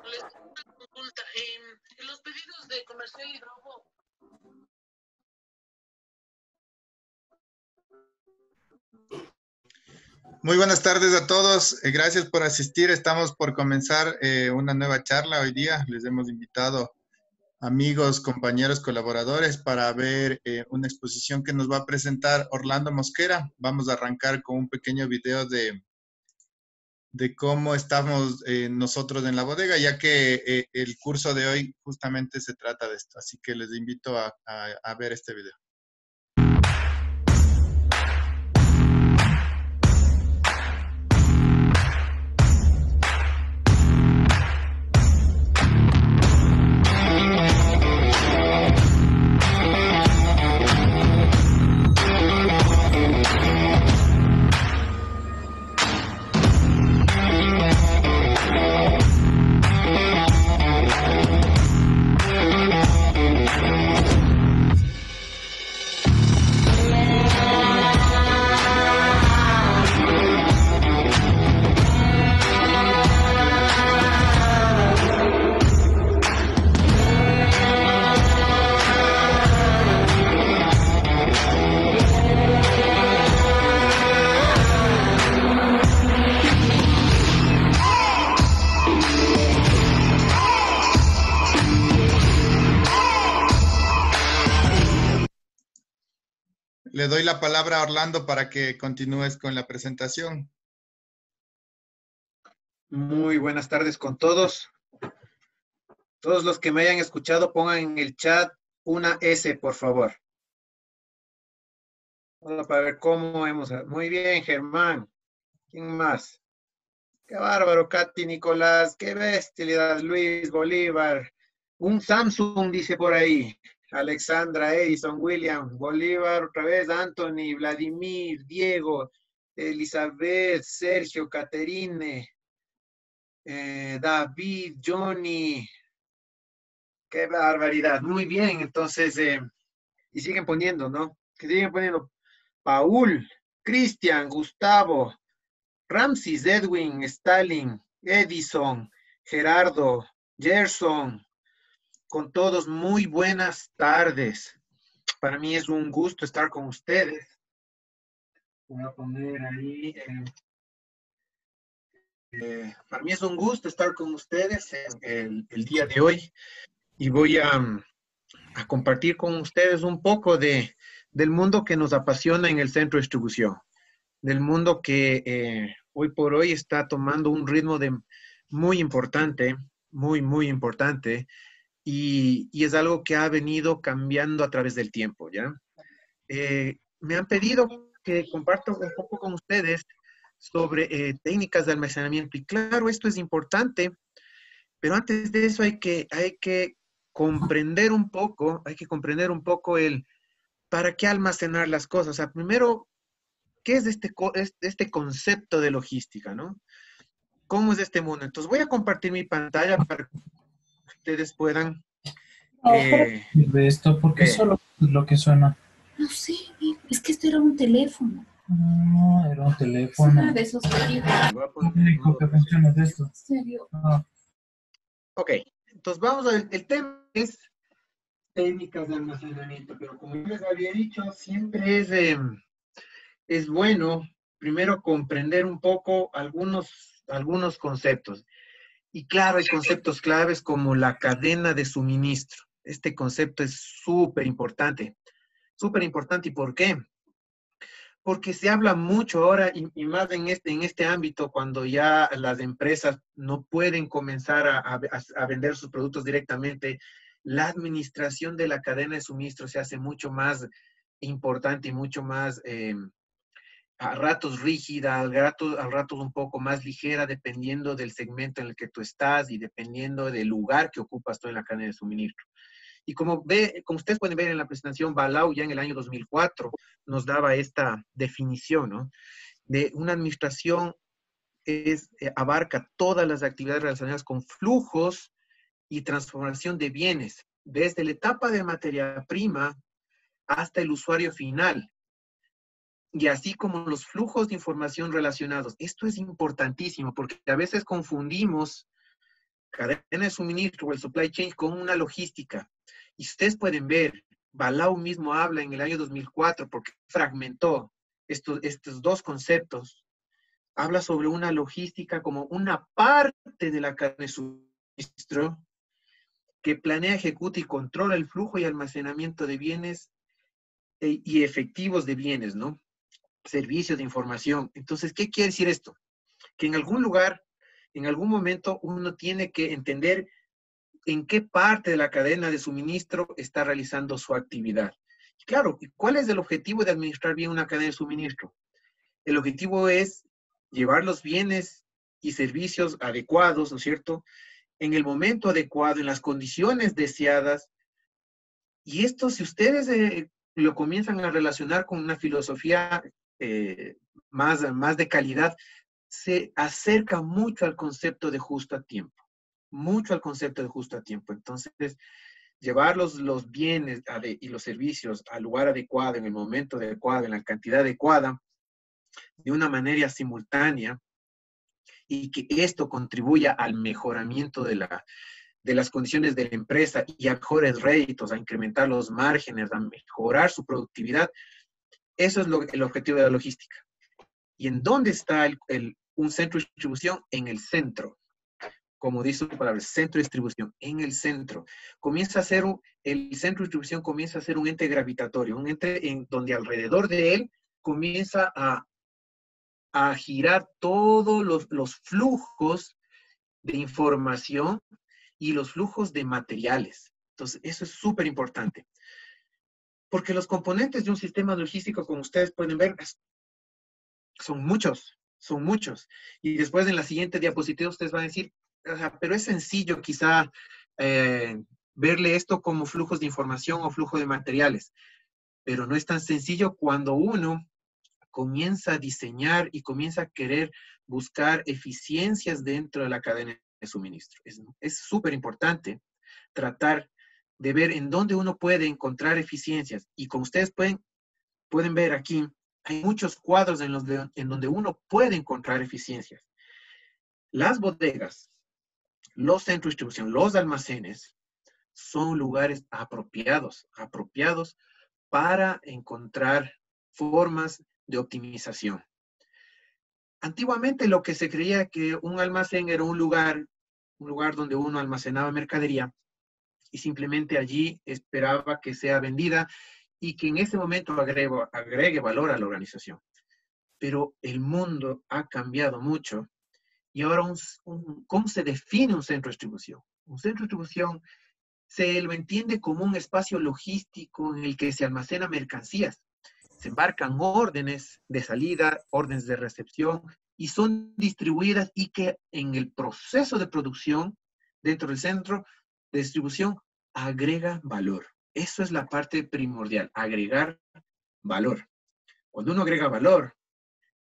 Les una consulta. En los pedidos de comercial y robo. Muy buenas tardes a todos. Gracias por asistir. Estamos por comenzar una nueva charla hoy día. Les hemos invitado amigos, compañeros, colaboradores para ver una exposición que nos va a presentar Orlando Mosquera. Vamos a arrancar con un pequeño video de cómo estamos nosotros en la bodega, ya que el curso de hoy justamente se trata de esto. Así que les invito a ver este video. Le doy la palabra a Orlando para que continúes con la presentación. Muy buenas tardes con todos. Todos los que me hayan escuchado, pongan en el chat una S, por favor. Vamos para ver cómo hemos... Muy bien, Germán. ¿Quién más? Qué bárbaro, Katy, Nicolás. Qué bestialidad, Luis, Bolívar. Un Samsung, dice por ahí. Alexandra, Edison, William, Bolívar, otra vez, Anthony, Vladimir, Diego, Elizabeth, Sergio, Caterine, David, Johnny. Qué barbaridad. Muy bien, entonces, y siguen poniendo, ¿no? Que siguen poniendo Paul, Cristian, Gustavo, Ramsis, Edwin, Stalin, Edison, Gerardo, Gerson, con todos, muy buenas tardes. Para mí es un gusto estar con ustedes. Voy a poner ahí. Para mí es un gusto estar con ustedes el día de hoy y voy a compartir con ustedes un poco del mundo que nos apasiona en el centro de distribución, del mundo que hoy por hoy está tomando un ritmo muy importante, muy importante. Y es algo que ha venido cambiando a través del tiempo, ¿ya? Me han pedido que comparta un poco con ustedes sobre técnicas de almacenamiento. Y claro, esto es importante, pero antes de eso hay que comprender un poco, el para qué almacenar las cosas. O sea, primero, ¿qué es este concepto de logística, no? ¿Cómo es este mundo? Entonces voy a compartir mi pantalla para que ustedes puedan... de esto, porque solo lo que suena. No sé, es que esto era un teléfono. No, era un teléfono. Es de esos teléfonos. ¿Con qué funciona de esto? ¿En serio? No. Ok, entonces vamos a ver, el tema es técnicas de almacenamiento, pero como yo les había dicho, siempre es bueno primero comprender un poco algunos conceptos. Y claro, hay conceptos claves como la cadena de suministro. Este concepto es súper importante. Súper importante, ¿y por qué? Porque se habla mucho ahora, y más en este ámbito, cuando ya las empresas no pueden comenzar a vender sus productos directamente, la administración de la cadena de suministro se hace mucho más importante y mucho más, a ratos rígida, a ratos un poco más ligera, dependiendo del segmento en el que tú estás y dependiendo del lugar que ocupas tú en la cadena de suministro. Y como ustedes pueden ver en la presentación, Balau ya en el año 2004 nos daba esta definición, ¿no? De una administración abarca todas las actividades relacionadas con flujos y transformación de bienes, desde la etapa de materia prima hasta el usuario final. y así como los flujos de información relacionados. Esto es importantísimo porque a veces confundimos cadena de suministro o el supply chain con una logística. Y ustedes pueden ver, Balau mismo habla en el año 2004 porque fragmentó estos dos conceptos. Habla sobre una logística como una parte de la cadena de suministro que planea, ejecuta y controla el flujo y almacenamiento de bienes y efectivos de bienes, ¿no? Servicios de información. Entonces, ¿qué quiere decir esto? Que en algún lugar, en algún momento, uno tiene que entender en qué parte de la cadena de suministro está realizando su actividad. Y claro, ¿cuál es el objetivo de administrar bien una cadena de suministro? El objetivo es llevar los bienes y servicios adecuados, ¿no es cierto?, en el momento adecuado, en las condiciones deseadas. Y esto, si ustedes lo comienzan a relacionar con una filosofía más de calidad, se acerca mucho al concepto de justo a tiempo. Mucho al concepto de justo a tiempo. Entonces, llevar los bienes y los servicios al lugar adecuado, en el momento adecuado, en la cantidad adecuada, de una manera simultánea, y que esto contribuya al mejoramiento de las condiciones de la empresa y a mejores réditos, a incrementar los márgenes, a mejorar su productividad. Eso es el objetivo de la logística. ¿Y en dónde está un centro de distribución? En el centro. Como dice su palabra, centro de distribución, en el centro. El centro de distribución comienza a ser un ente gravitatorio, un ente en donde alrededor de él comienza a girar todos los flujos de información y los flujos de materiales. Entonces, eso es súper importante. Porque los componentes de un sistema logístico, como ustedes pueden ver, son muchos. Y después en la siguiente diapositiva ustedes van a decir, pero es sencillo quizá verle esto como flujos de información o flujo de materiales. Pero no es tan sencillo cuando uno comienza a diseñar y comienza a querer buscar eficiencias dentro de la cadena de suministro. Es súper importante tratar de ver en dónde uno puede encontrar eficiencias. Y como ustedes pueden ver aquí, hay muchos cuadros en donde uno puede encontrar eficiencias. Las bodegas, los centros de distribución, los almacenes, son lugares apropiados para encontrar formas de optimización. Antiguamente lo que se creía que un almacén era un lugar donde uno almacenaba mercadería y simplemente allí esperaba que sea vendida y que en ese momento agregue valor a la organización. Pero el mundo ha cambiado mucho y ahora ¿cómo se define un centro de distribución? Un centro de distribución se lo entiende como un espacio logístico en el que se almacenan mercancías. Se embarcan órdenes de salida, órdenes de recepción, y son distribuidas y que en el proceso de producción, dentro del centro de distribución, agrega valor. Eso es la parte primordial, agregar valor. Cuando uno agrega valor,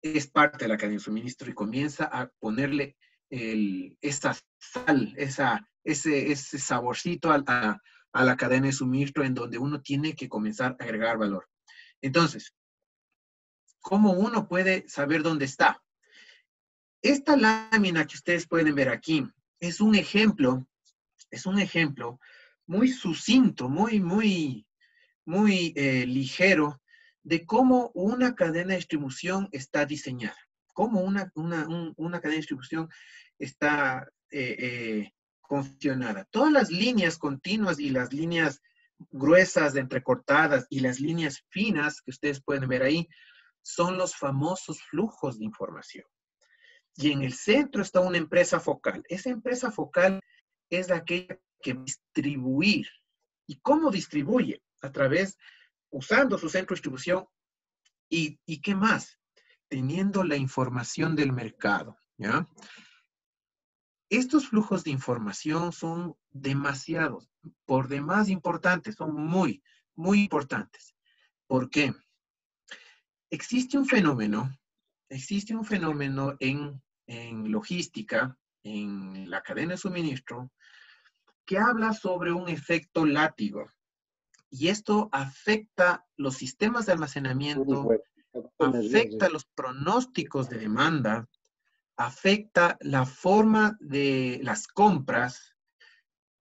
es parte de la cadena de suministro y comienza a ponerle esa sal, ese saborcito a la cadena de suministro en donde uno tiene que comenzar a agregar valor. Entonces, ¿cómo uno puede saber dónde está? Esta lámina que ustedes pueden ver aquí es un ejemplo muy sucinto, muy ligero de cómo una cadena de distribución está diseñada, cómo una cadena de distribución está confeccionada. Todas las líneas continuas y las líneas gruesas, entrecortadas y las líneas finas que ustedes pueden ver ahí son los famosos flujos de información. Y en el centro está una empresa focal. Esa empresa focal es aquella que va a distribuir. ¿Y cómo distribuye? Usando su centro de distribución. ¿Y qué más? Teniendo la información del mercado, ¿ya? Estos flujos de información son demasiados, por demás importantes, son muy importantes. ¿Por qué? Existe un fenómeno en logística, en la cadena de suministro, que habla sobre un efecto látigo. Y esto afecta los sistemas de almacenamiento afecta los pronósticos de demanda, afecta la forma de las compras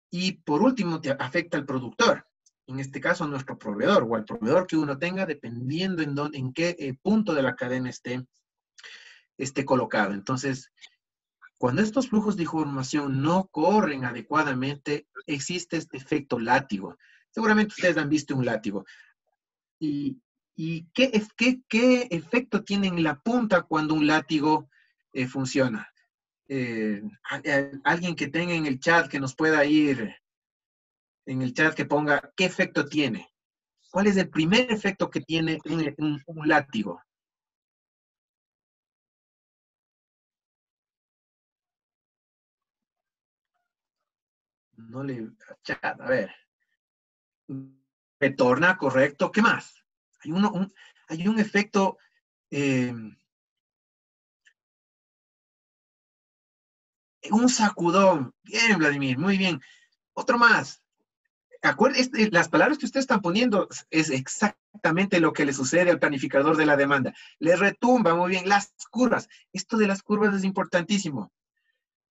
y por último te afecta al productor. En este caso a nuestro proveedor o al proveedor que uno tenga dependiendo en qué punto de la cadena esté colocado. Entonces, cuando estos flujos de información no corren adecuadamente, existe este efecto látigo. Seguramente ustedes han visto un látigo. ¿Y qué efecto tiene en la punta cuando un látigo funciona? Alguien que tenga en el chat que nos pueda ir en el chat que ponga qué efecto tiene. ¿Cuál es el primer efecto que tiene un látigo? No le... Chat, a ver. Retorna, correcto. ¿Qué más? Hay un efecto... un sacudón. Bien, Vladimir, muy bien. Otro más. Las palabras que ustedes están poniendo es exactamente lo que le sucede al planificador de la demanda. Le retumba muy bien las curvas. Esto de las curvas es importantísimo.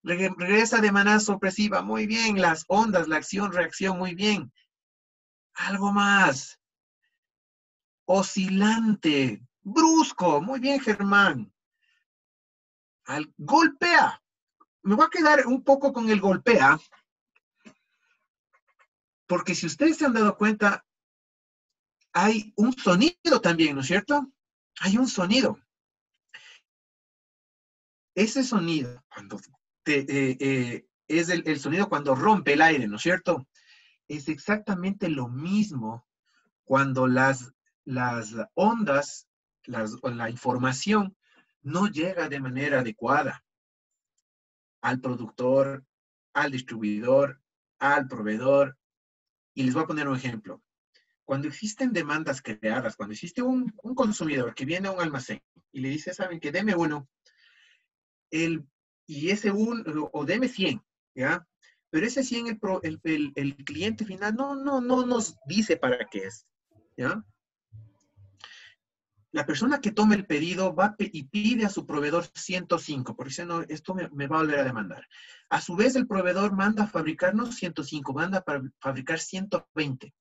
Regresa de manera sorpresiva, muy bien. Las ondas, la acción, reacción, muy bien. Algo más. Oscilante, brusco, muy bien, Germán. Golpea. Me voy a quedar un poco con el golpea, porque si ustedes se han dado cuenta, hay un sonido también, ¿no es cierto? Hay un sonido. Ese sonido, cuando es el sonido cuando rompe el aire, ¿no es cierto? Es exactamente lo mismo cuando las ondas, la información no llega de manera adecuada al productor, al distribuidor, al proveedor. Y les voy a poner un ejemplo. Cuando existen demandas creadas, cuando existe un consumidor que viene a un almacén y le dice, ¿saben qué? Deme uno. Y ese uno, o deme 100, ¿ya? Pero ese 100 el cliente final no nos dice para qué es, ¿ya? La persona que toma el pedido va y pide a su proveedor 105, porque dice, no, esto me va a volver a demandar. A su vez, el proveedor manda a fabricar no 105, manda a fabricar 120.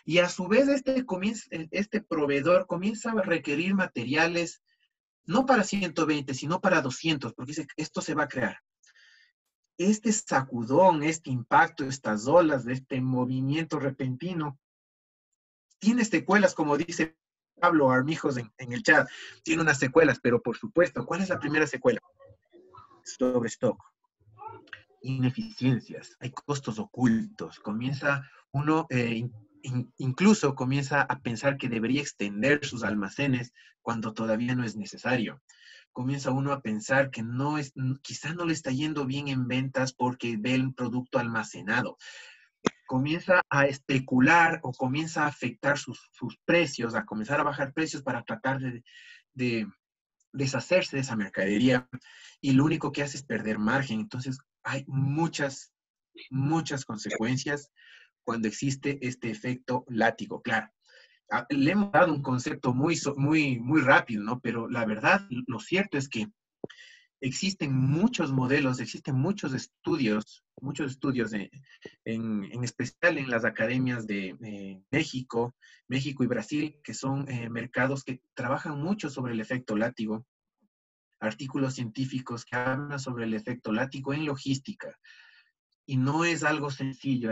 Y a su vez, este proveedor comienza a requerir materiales no para 120, sino para 200, porque dice, esto se va a crear. Este sacudón, este impacto, estas olas, de este movimiento repentino, tiene secuelas, como dice Pablo Armijos en el chat, tiene unas secuelas, pero por supuesto, ¿cuál es la primera secuela? Sobre stock. Ineficiencias, hay costos ocultos, comienza uno, incluso comienza a pensar que debería extender sus almacenes cuando todavía no es necesario. Comienza uno a pensar que quizá no le está yendo bien en ventas porque ve el producto almacenado. Comienza a especular o comienza a afectar sus precios, a comenzar a bajar precios para tratar de deshacerse de esa mercadería, y lo único que hace es perder margen. Entonces hay muchas consecuencias cuando existe este efecto látigo. Claro, le hemos dado un concepto muy rápido, ¿no? Pero la verdad, lo cierto es que existen muchos modelos, existen muchos estudios en especial en las academias de México y Brasil, que son mercados que trabajan mucho sobre el efecto látigo, artículos científicos que hablan sobre el efecto látigo en logística. Y no es algo sencillo.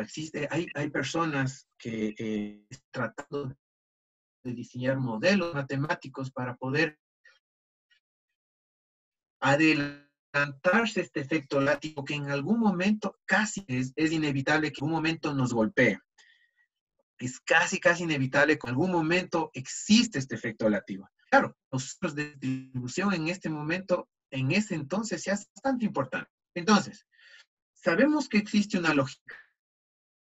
Hay personas que están tratando de diseñar modelos matemáticos para poder adelantarse este efecto látigo que en algún momento casi es inevitable que en algún momento nos golpee. Es casi inevitable que en algún momento existe este efecto látigo. Claro, los ciclos de distribución en este momento, en ese entonces, se hace bastante importante. Entonces, sabemos que existe una lógica.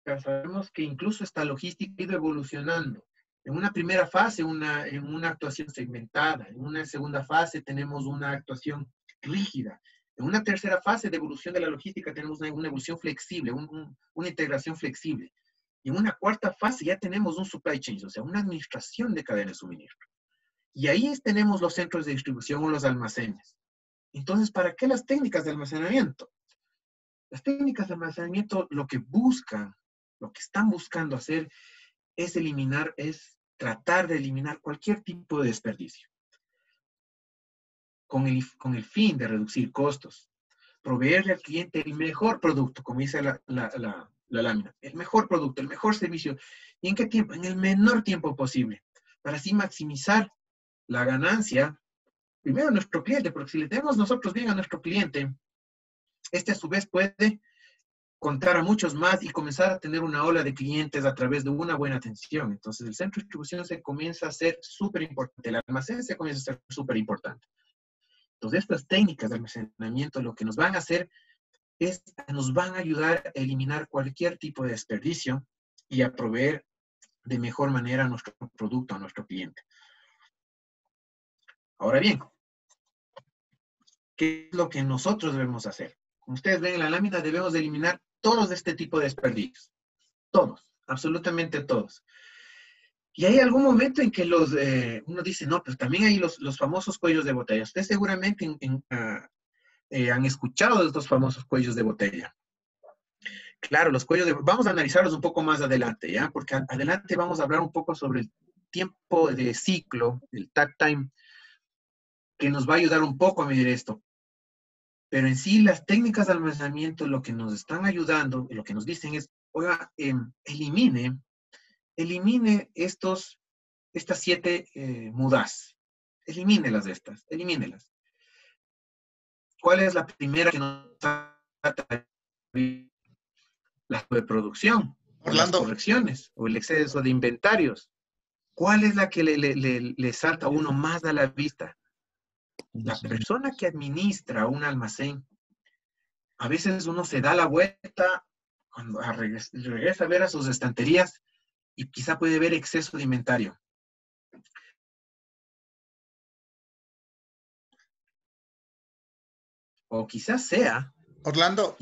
Sabemos que incluso esta logística ha ido evolucionando. En una primera fase, en una actuación segmentada. En una segunda fase tenemos una actuación rígida. En una tercera fase de evolución de la logística tenemos una evolución flexible, una integración flexible. Y en una cuarta fase ya tenemos un supply chain, o sea, una administración de cadena de suministro. Y ahí tenemos los centros de distribución o los almacenes. Entonces, ¿para qué las técnicas de almacenamiento? Las técnicas de almacenamiento lo que buscan, lo que están buscando hacer es eliminar, es tratar de eliminar cualquier tipo de desperdicio. Con el fin de reducir costos, proveerle al cliente el mejor producto, como dice la lámina, el mejor producto, el mejor servicio. ¿Y en qué tiempo? En el menor tiempo posible, para así maximizar la ganancia, primero a nuestro cliente, porque si le tenemos nosotros bien a nuestro cliente, este a su vez puede contar a muchos más y comenzar a tener una ola de clientes a través de una buena atención. Entonces el centro de distribución se comienza a ser súper importante, el almacén se comienza a ser súper importante. Entonces estas técnicas de almacenamiento lo que nos van a hacer es, nos van a ayudar a eliminar cualquier tipo de desperdicio y a proveer de mejor manera nuestro producto a nuestro cliente. Ahora bien, ¿qué es lo que nosotros debemos hacer? Como ustedes ven en la lámina, debemos de eliminar todos este tipo de desperdicios. Todos, absolutamente todos. Y hay algún momento en que uno dice, no, pero también hay los famosos cuellos de botella. Ustedes seguramente han escuchado de estos famosos cuellos de botella. Claro, los cuellos de... Vamos a analizarlos un poco más adelante, ¿ya? Porque adelante vamos a hablar un poco sobre el tiempo de ciclo, el takt time, que nos va a ayudar un poco a medir esto. Pero en sí, las técnicas de almacenamiento lo que nos están ayudando, lo que nos dicen es, oiga, elimine estas 7 mudas. Elimínelas de estas, elimínelas. ¿Cuál es la primera que nos trata? La sobreproducción, o las correcciones, o el exceso de inventarios. ¿Cuál es la que le salta a uno más a la vista? La persona que administra un almacén, a veces uno se da la vuelta, cuando regresa a ver a sus estanterías, y quizá puede ver exceso de inventario. O quizás sea... Orlando,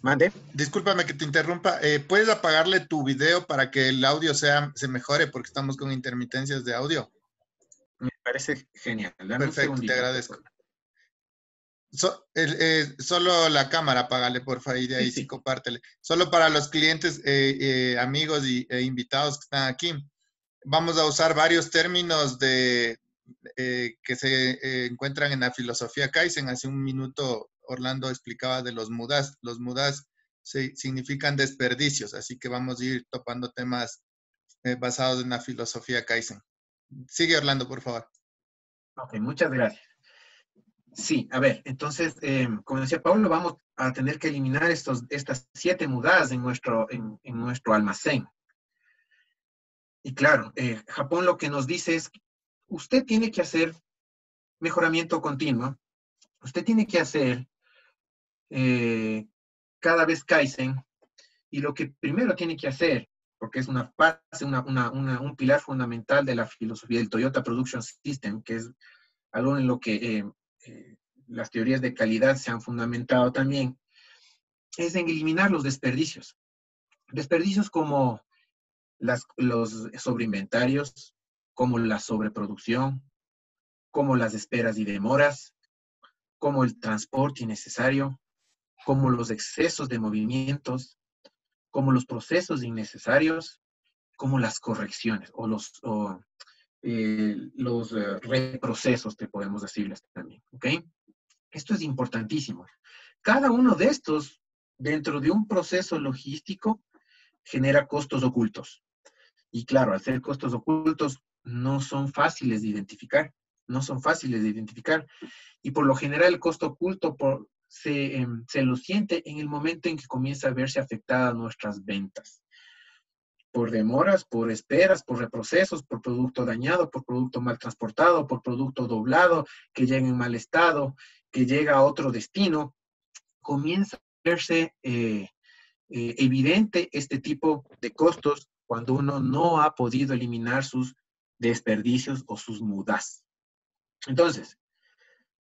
mande. Discúlpame que te interrumpa. ¿Puedes apagarle tu video para que el audio se mejore? Porque estamos con intermitencias de audio. Me parece genial. Dame Perfecto, te agradezco. Solo la cámara, apágale, por favor, y de ahí sí compártele. Solo para los clientes, amigos e invitados que están aquí. Vamos a usar varios términos que se encuentran en la filosofía Kaizen. Hace un minuto Orlando explicaba de los mudas. Los mudas significan desperdicios, así que vamos a ir topando temas basados en la filosofía Kaizen. Sigue, Orlando, por favor. Ok, muchas gracias. Sí, a ver, entonces, como decía Pablo, vamos a tener que eliminar estas 7 mudas en nuestro almacén. Y claro, Japón lo que nos dice es, usted tiene que hacer mejoramiento continuo, usted tiene que hacer cada vez Kaizen, y lo que primero tiene que hacer, porque es una base, un pilar fundamental de la filosofía del Toyota Production System, que es algo en lo que las teorías de calidad se han fundamentado también, es en eliminar los desperdicios. Desperdicios como los sobreinventarios, como la sobreproducción, como las esperas y demoras, como el transporte innecesario, como los excesos de movimientos, como los procesos innecesarios, como las correcciones o los reprocesos, que podemos decirles también, ¿ok? Esto es importantísimo. Cada uno de estos, dentro de un proceso logístico, genera costos ocultos. Y claro, al ser costos ocultos, no son fáciles de identificar. No son fáciles de identificar. Y por lo general, el costo oculto se lo siente en el momento en que comienza a verse afectadas nuestras ventas. Por demoras, por esperas, por reprocesos, por producto dañado, por producto mal transportado, por producto doblado, que llega en mal estado, que llega a otro destino, comienza a verse evidente este tipo de costos cuando uno no ha podido eliminar sus desperdicios o sus mudas. Entonces,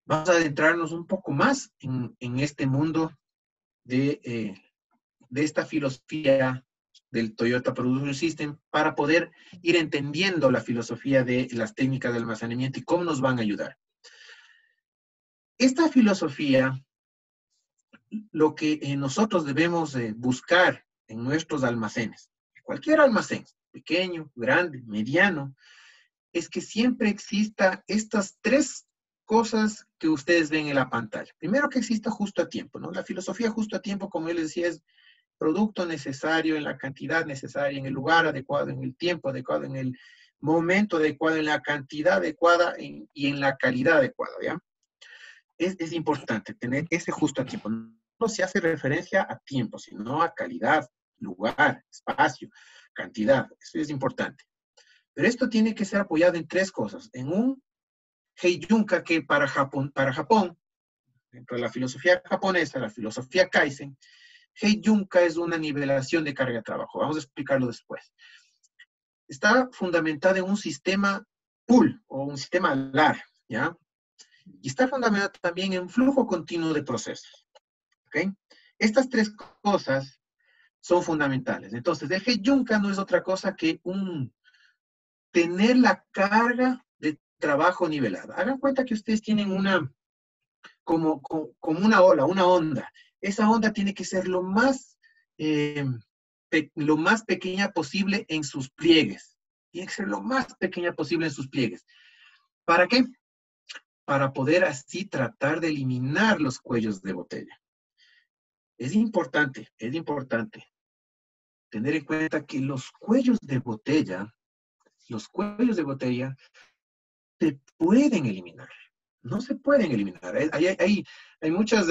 vamos a adentrarnos un poco más en este mundo de esta filosofía del Toyota Production System para poder ir entendiendo la filosofía de las técnicas de almacenamiento y cómo nos van a ayudar. Esta filosofía, lo que nosotros debemos buscar en nuestros almacenes, cualquier almacén, pequeño, grande, mediano, es que siempre exista estas tres cosas que ustedes ven en la pantalla. Primero, que exista justo a tiempo, ¿no? La filosofía justo a tiempo, como yo les decía, es producto necesario en la cantidad necesaria, en el lugar adecuado, en el tiempo adecuado, en el momento adecuado, en la cantidad adecuada y en la calidad adecuada, ¿ya? Es importante tener ese justo a tiempo. No se hace referencia a tiempo, sino a calidad, lugar, espacio, cantidad. Eso es importante. Pero esto tiene que ser apoyado en tres cosas. En un Heijunka que para Japón, dentro de la filosofía japonesa, la filosofía Kaizen, Heijunka es una nivelación de carga de trabajo. Vamos a explicarlo después. Está fundamentada en un sistema pull o un sistema LAR, ¿ya? Y está fundamentada también en flujo continuo de procesos, ¿ok? Estas tres cosas son fundamentales. Entonces, el Heijunka no es otra cosa que tener la carga de trabajo nivelada. Hagan cuenta que ustedes tienen como una ola, una onda. Esa onda tiene que ser lo más pequeña posible en sus pliegues. Tiene que ser lo más pequeña posible en sus pliegues. ¿Para qué? Para poder así tratar de eliminar los cuellos de botella. Es importante tener en cuenta que los cuellos de botella se pueden eliminar. No se pueden eliminar. Hay muchas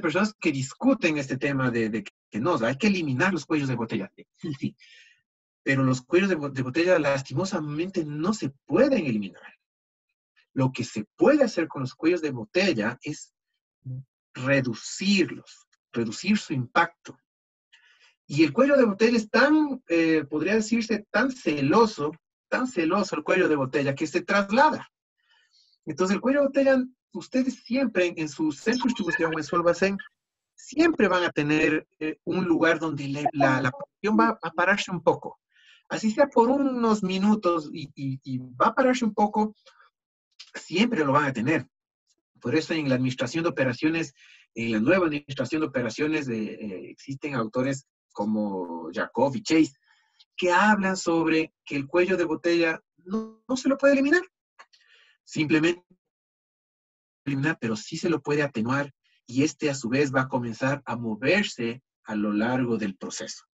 personas que discuten este tema de que no, hay que eliminar los cuellos de botella. Sí, sí. Pero los cuellos de botella lastimosamente no se pueden eliminar. Lo que se puede hacer con los cuellos de botella es reducirlos, reducir su impacto. Y el cuello de botella es podría decirse, tan celoso el cuello de botella que se traslada. Entonces el cuello de botella, ustedes siempre en su centro de distribución o en su almacén, siempre van a tener un lugar donde la producción va a pararse un poco. Así sea por unos minutos y va a pararse un poco, siempre lo van a tener. Por eso en la administración de operaciones, en la nueva administración de operaciones, existen autores como Jacob y Chase, que hablan sobre que el cuello de botella no se lo puede eliminar. Simplemente eliminar, pero sí se lo puede atenuar y a su vez va a comenzar a moverse a lo largo del proceso.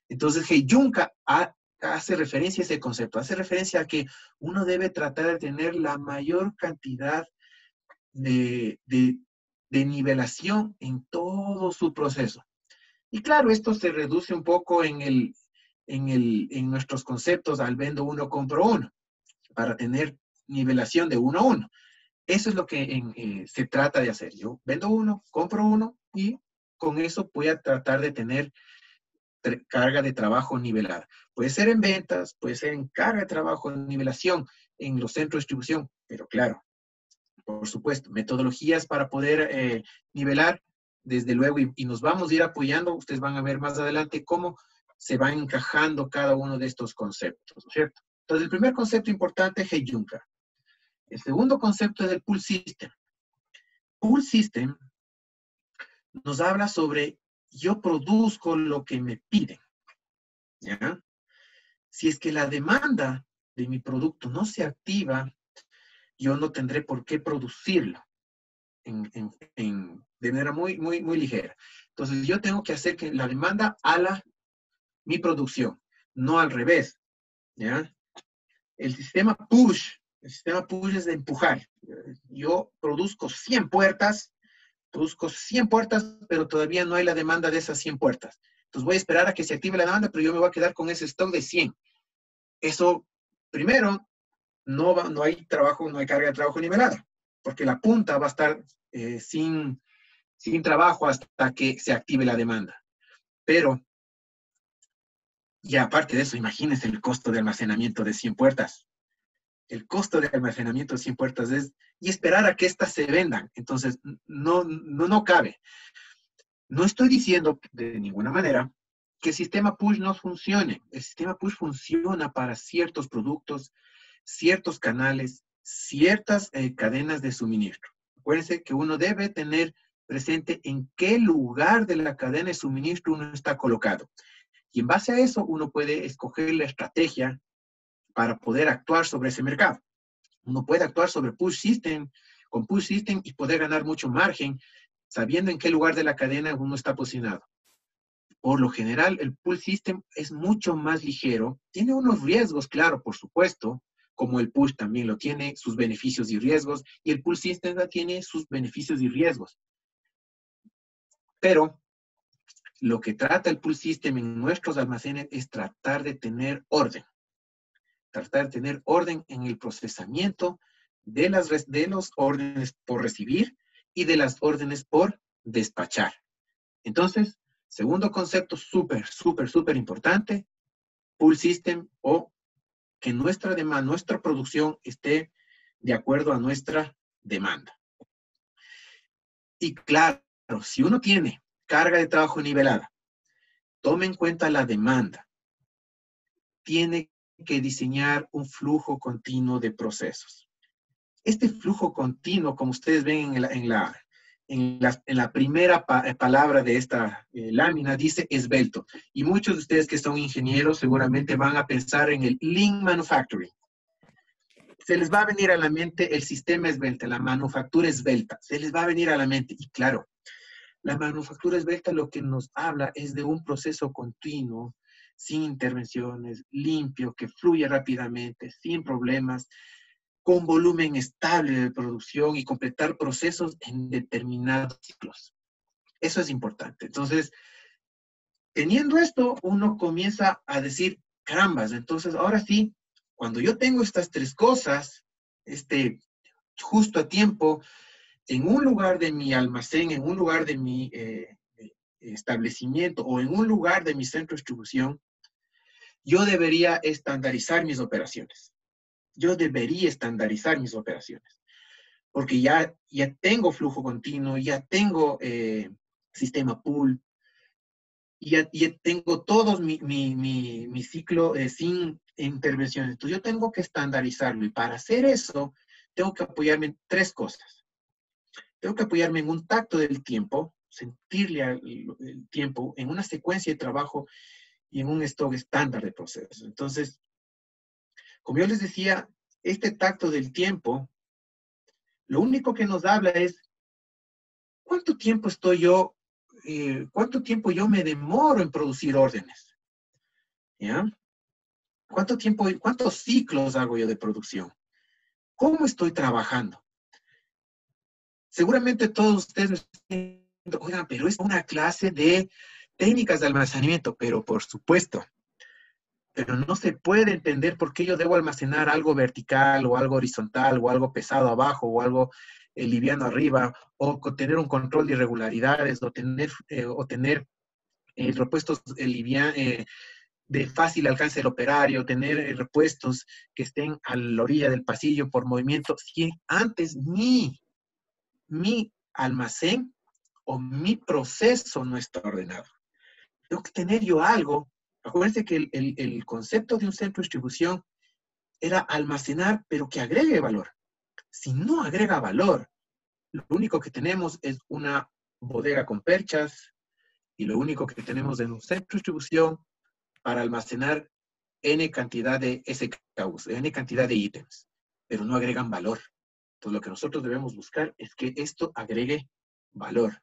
Entonces, Heijunka hace referencia a ese concepto, hace referencia a que uno debe tratar de tener la mayor cantidad de nivelación en todo su proceso. Y claro, esto se reduce un poco en nuestros conceptos al vendo uno, compro uno, para tener nivelación de uno a uno. Eso es lo que se trata de hacer. Yo vendo uno, compro uno y con eso voy a tratar de tener carga de trabajo nivelada. Puede ser en ventas, puede ser en carga de trabajo, en nivelación, en los centros de distribución, pero claro, por supuesto, metodologías para poder nivelar, desde luego, y nos vamos a ir apoyando. Ustedes van a ver más adelante cómo se va encajando cada uno de estos conceptos, ¿no es cierto? Entonces, el primer concepto importante es Heijunka. El segundo concepto es el Pull System. Pull System nos habla sobre yo produzco lo que me piden, ¿ya? Si es que la demanda de mi producto no se activa, yo no tendré por qué producirlo de manera muy, muy, muy ligera. Entonces, yo tengo que hacer que la demanda ala mi producción, no al revés, ¿ya? El sistema push es de empujar. Yo produzco 100 puertas, pero todavía no hay la demanda de esas 100 puertas. Entonces voy a esperar a que se active la demanda, pero yo me voy a quedar con ese stock de 100. Eso, primero, no hay trabajo, no hay carga de trabajo nivelada, porque la punta va a estar sin trabajo hasta que se active la demanda. Pero, y aparte de eso, imagínense el costo de almacenamiento de 100 puertas. El costo de almacenamiento de 100 puertas y esperar a que éstas se vendan. Entonces, no cabe. No estoy diciendo de ninguna manera que el sistema push no funcione. El sistema push funciona para ciertos productos, ciertos canales, ciertas cadenas de suministro. Acuérdense que uno debe tener presente en qué lugar de la cadena de suministro uno está colocado. Y en base a eso, uno puede escoger la estrategia para poder actuar sobre ese mercado. Uno puede actuar sobre push system, con push system y poder ganar mucho margen, sabiendo en qué lugar de la cadena uno está posicionado. Por lo general, el pull system es mucho más ligero. Tiene unos riesgos, claro, por supuesto, como el push también lo tiene, sus beneficios y riesgos, y el pull system tiene sus beneficios y riesgos. Pero lo que trata el pull system en nuestros almacenes es tratar de tener orden. Tratar de tener orden en el procesamiento de los órdenes por recibir y de las órdenes por despachar. Entonces, segundo concepto súper importante, pull system, o que nuestra demanda, nuestra producción esté de acuerdo a nuestra demanda. Y claro, si uno tiene carga de trabajo nivelada, tome en cuenta la demanda. Tiene que diseñar un flujo continuo de procesos. Este flujo continuo, como ustedes ven en la primera palabra de esta lámina, dice esbelto. Y muchos de ustedes que son ingenieros seguramente van a pensar en el Lean Manufacturing. Se les va a venir a la mente el sistema esbelto, la manufactura esbelta. Se les va a venir a la mente. Y claro, la manufactura esbelta lo que nos habla es de un proceso continuo, sin intervenciones, limpio, que fluye rápidamente, sin problemas, con volumen estable de producción y completar procesos en determinados ciclos. Eso es importante. Entonces, teniendo esto, uno comienza a decir, carambas, entonces ahora sí, cuando yo tengo estas tres cosas, justo a tiempo, en un lugar de mi almacén, en un lugar de mi establecimiento o en un lugar de mi centro de distribución, yo debería estandarizar mis operaciones. Yo debería estandarizar mis operaciones. Porque ya tengo flujo continuo, ya tengo sistema pool, ya tengo todo mi ciclo sin intervenciones. Entonces yo tengo que estandarizarlo. Y para hacer eso, tengo que apoyarme en tres cosas. Tengo que apoyarme en un tacto del tiempo, sentirle el tiempo, en una secuencia de trabajo y en un stock estándar de procesos. Entonces, como yo les decía, este tacto del tiempo, lo único que nos habla es cuánto tiempo yo me demoro en producir órdenes. ¿Ya? ¿Cuántos ciclos hago yo de producción? ¿Cómo estoy trabajando? Seguramente todos ustedes me están diciendo, oigan, pero es una clase de técnicas de almacenamiento, pero por supuesto. Pero no se puede entender por qué yo debo almacenar algo vertical o algo horizontal o algo pesado abajo o algo liviano arriba, o tener un control de irregularidades, o tener repuestos de fácil alcance del operario, tener repuestos que estén a la orilla del pasillo por movimiento, si antes mi almacén o mi proceso no está ordenado. Tengo que tener yo algo. Acuérdense que el concepto de un centro de distribución era almacenar, pero que agregue valor. Si no agrega valor, lo único que tenemos es una bodega con perchas y lo único que tenemos en un centro de distribución para almacenar N cantidad de SKUs, N cantidad de ítems, pero no agregan valor. Entonces, lo que nosotros debemos buscar es que esto agregue valor.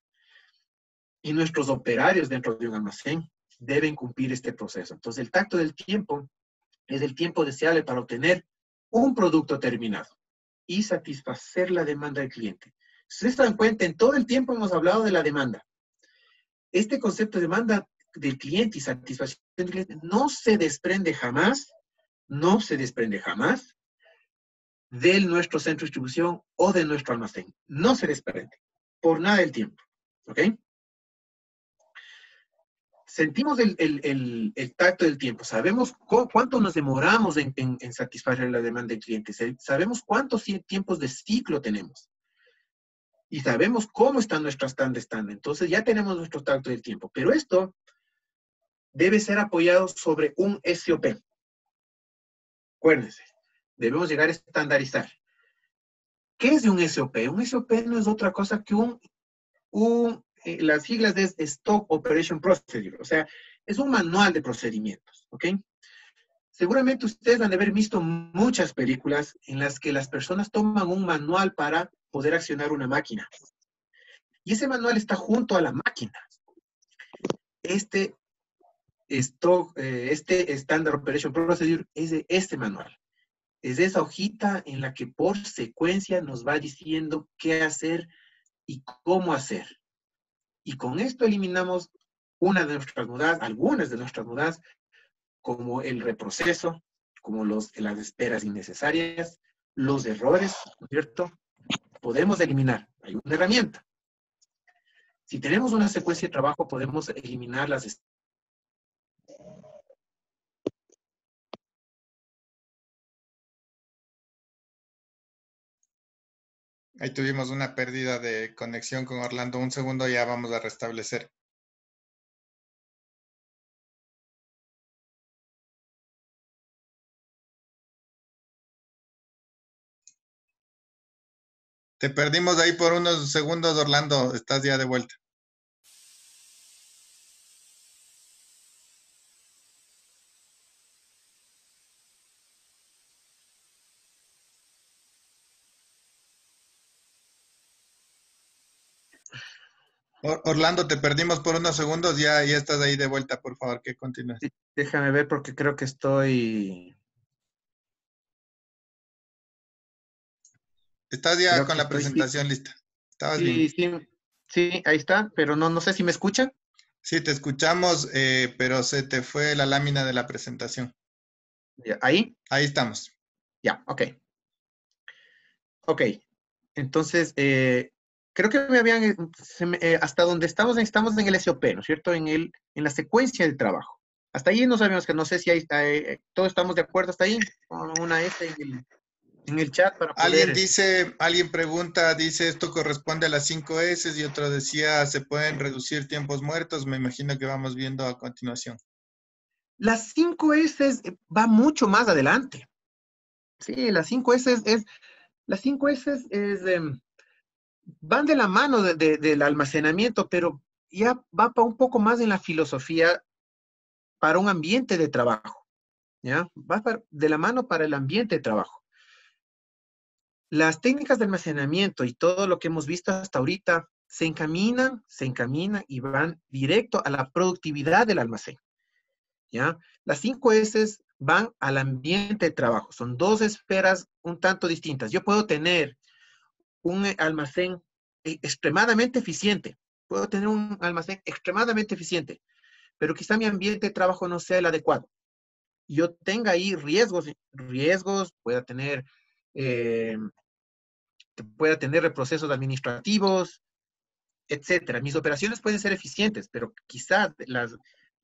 Y nuestros operarios dentro de un almacén deben cumplir este proceso. Entonces, el tacto del tiempo es el tiempo deseable para obtener un producto terminado y satisfacer la demanda del cliente. Si ustedes se dan cuenta, en todo el tiempo hemos hablado de la demanda. Este concepto de demanda del cliente y satisfacción del cliente no se desprende jamás de nuestro centro de distribución o de nuestro almacén. No se desprende por nada del tiempo. ¿Ok? Sentimos el tacto del tiempo. Sabemos cuánto nos demoramos en satisfacer la demanda del cliente. Sabemos cuántos tiempos de ciclo tenemos. Y sabemos cómo están nuestras stand. Entonces ya tenemos nuestro tacto del tiempo. Pero esto debe ser apoyado sobre un SOP. Acuérdense, debemos llegar a estandarizar. ¿Qué es de un SOP? Un SOP no es otra cosa que las siglas de Stock Operation Procedure, o sea, es un manual de procedimientos, ¿ok? Seguramente ustedes han de haber visto muchas películas en las que las personas toman un manual para poder accionar una máquina. Y ese manual está junto a la máquina. Este Standard Operation Procedure es de este manual. Es de esa hojita en la que por secuencia nos va diciendo qué hacer y cómo hacer. Y con esto eliminamos algunas de nuestras mudas, como el reproceso, como las esperas innecesarias, los errores, ¿no es cierto? Podemos eliminar. Hay una herramienta. Si tenemos una secuencia de trabajo, podemos eliminar las. Ahí tuvimos una pérdida de conexión con Orlando. Un segundo, ya vamos a restablecer. Te perdimos ahí por unos segundos, Orlando. Estás ya de vuelta. Orlando, te perdimos por unos segundos. Ya estás ahí de vuelta, por favor, que continúes. Sí, déjame ver porque creo que estoy. Estás ya con la presentación lista. ¿Estabas bien? Sí, ahí está, pero no sé si me escuchan. Sí, te escuchamos, pero se te fue la lámina de la presentación. Ya, ¿ahí? Ahí estamos. Ya, ok. Ok, entonces, creo que me habían, hasta donde estamos en el SOP, ¿no es cierto? En la secuencia de trabajo. Hasta ahí no sabemos que no sé si todos estamos de acuerdo hasta ahí, con una S en el chat para poder. Alguien pregunta, dice, esto corresponde a las 5 S y otro decía, ¿se pueden reducir tiempos muertos? Me imagino que vamos viendo a continuación. Las 5 S va mucho más adelante. Sí, las 5 S las 5 S van de la mano del almacenamiento, pero ya va para un poco más en la filosofía para un ambiente de trabajo, ¿ya? Va de la mano para el ambiente de trabajo. Las técnicas de almacenamiento y todo lo que hemos visto hasta ahorita se encaminan y van directo a la productividad del almacén, ¿ya? Las 5 S van al ambiente de trabajo. Son dos esferas un tanto distintas. Yo puedo tener un almacén extremadamente eficiente. Puedo tener un almacén extremadamente eficiente, pero quizá mi ambiente de trabajo no sea el adecuado. Yo tenga ahí riesgos, pueda tener reprocesos administrativos, etcétera. Mis operaciones pueden ser eficientes, pero quizá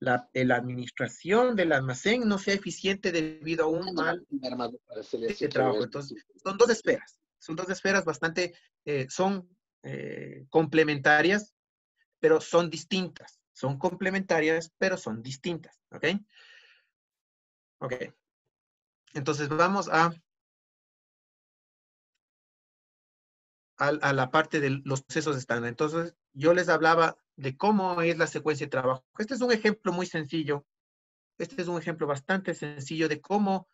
la administración del almacén no sea eficiente debido a un mal de trabajo. Entonces, son dos esferas bastante, son complementarias, pero son distintas. Son complementarias, pero son distintas. ¿Ok? Ok. Entonces, vamos a la parte de los procesos estándar. Entonces, yo les hablaba de cómo es la secuencia de trabajo. Este es un ejemplo muy sencillo. Este es un ejemplo bastante sencillo de cómo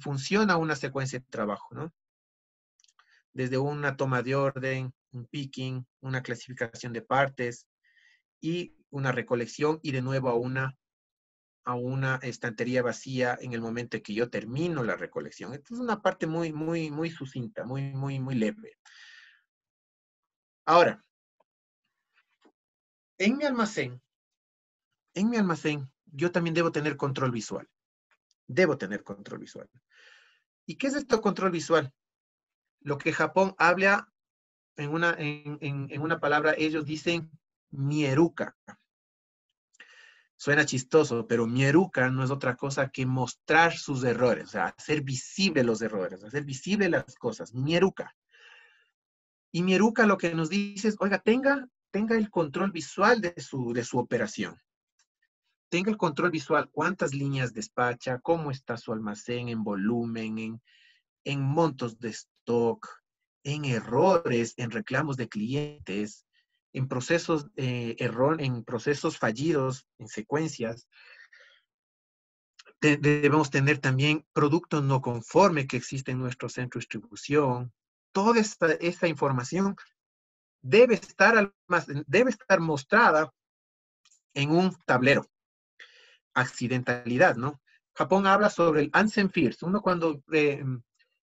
funciona una secuencia de trabajo, ¿no? Desde una toma de orden, un picking, una clasificación de partes y una recolección y de nuevo a una estantería vacía en el momento en que yo termino la recolección. Esta es una parte muy, muy, muy sucinta, muy, muy, muy leve. Ahora, en mi almacén, yo también debo tener control visual. Debo tener control visual. ¿Y qué es esto control visual? Lo que Japón habla en una palabra, ellos dicen mieruka. Suena chistoso, pero mieruka no es otra cosa que mostrar sus errores, o sea, hacer visible los errores, hacer visible las cosas, mieruka. Y mieruka lo que nos dice es, oiga, tenga el control visual de su operación. tenga el control visual, cuántas líneas despacha, cómo está su almacén en volumen, en montos de stock, en errores, en reclamos de clientes, en procesos, en procesos fallidos, en secuencias. Debemos tener también productos no conforme que existe en nuestro centro de distribución. Toda esta información debe estar mostrada en un tablero. Accidentalidad, ¿no? Japón habla sobre el unseen fears.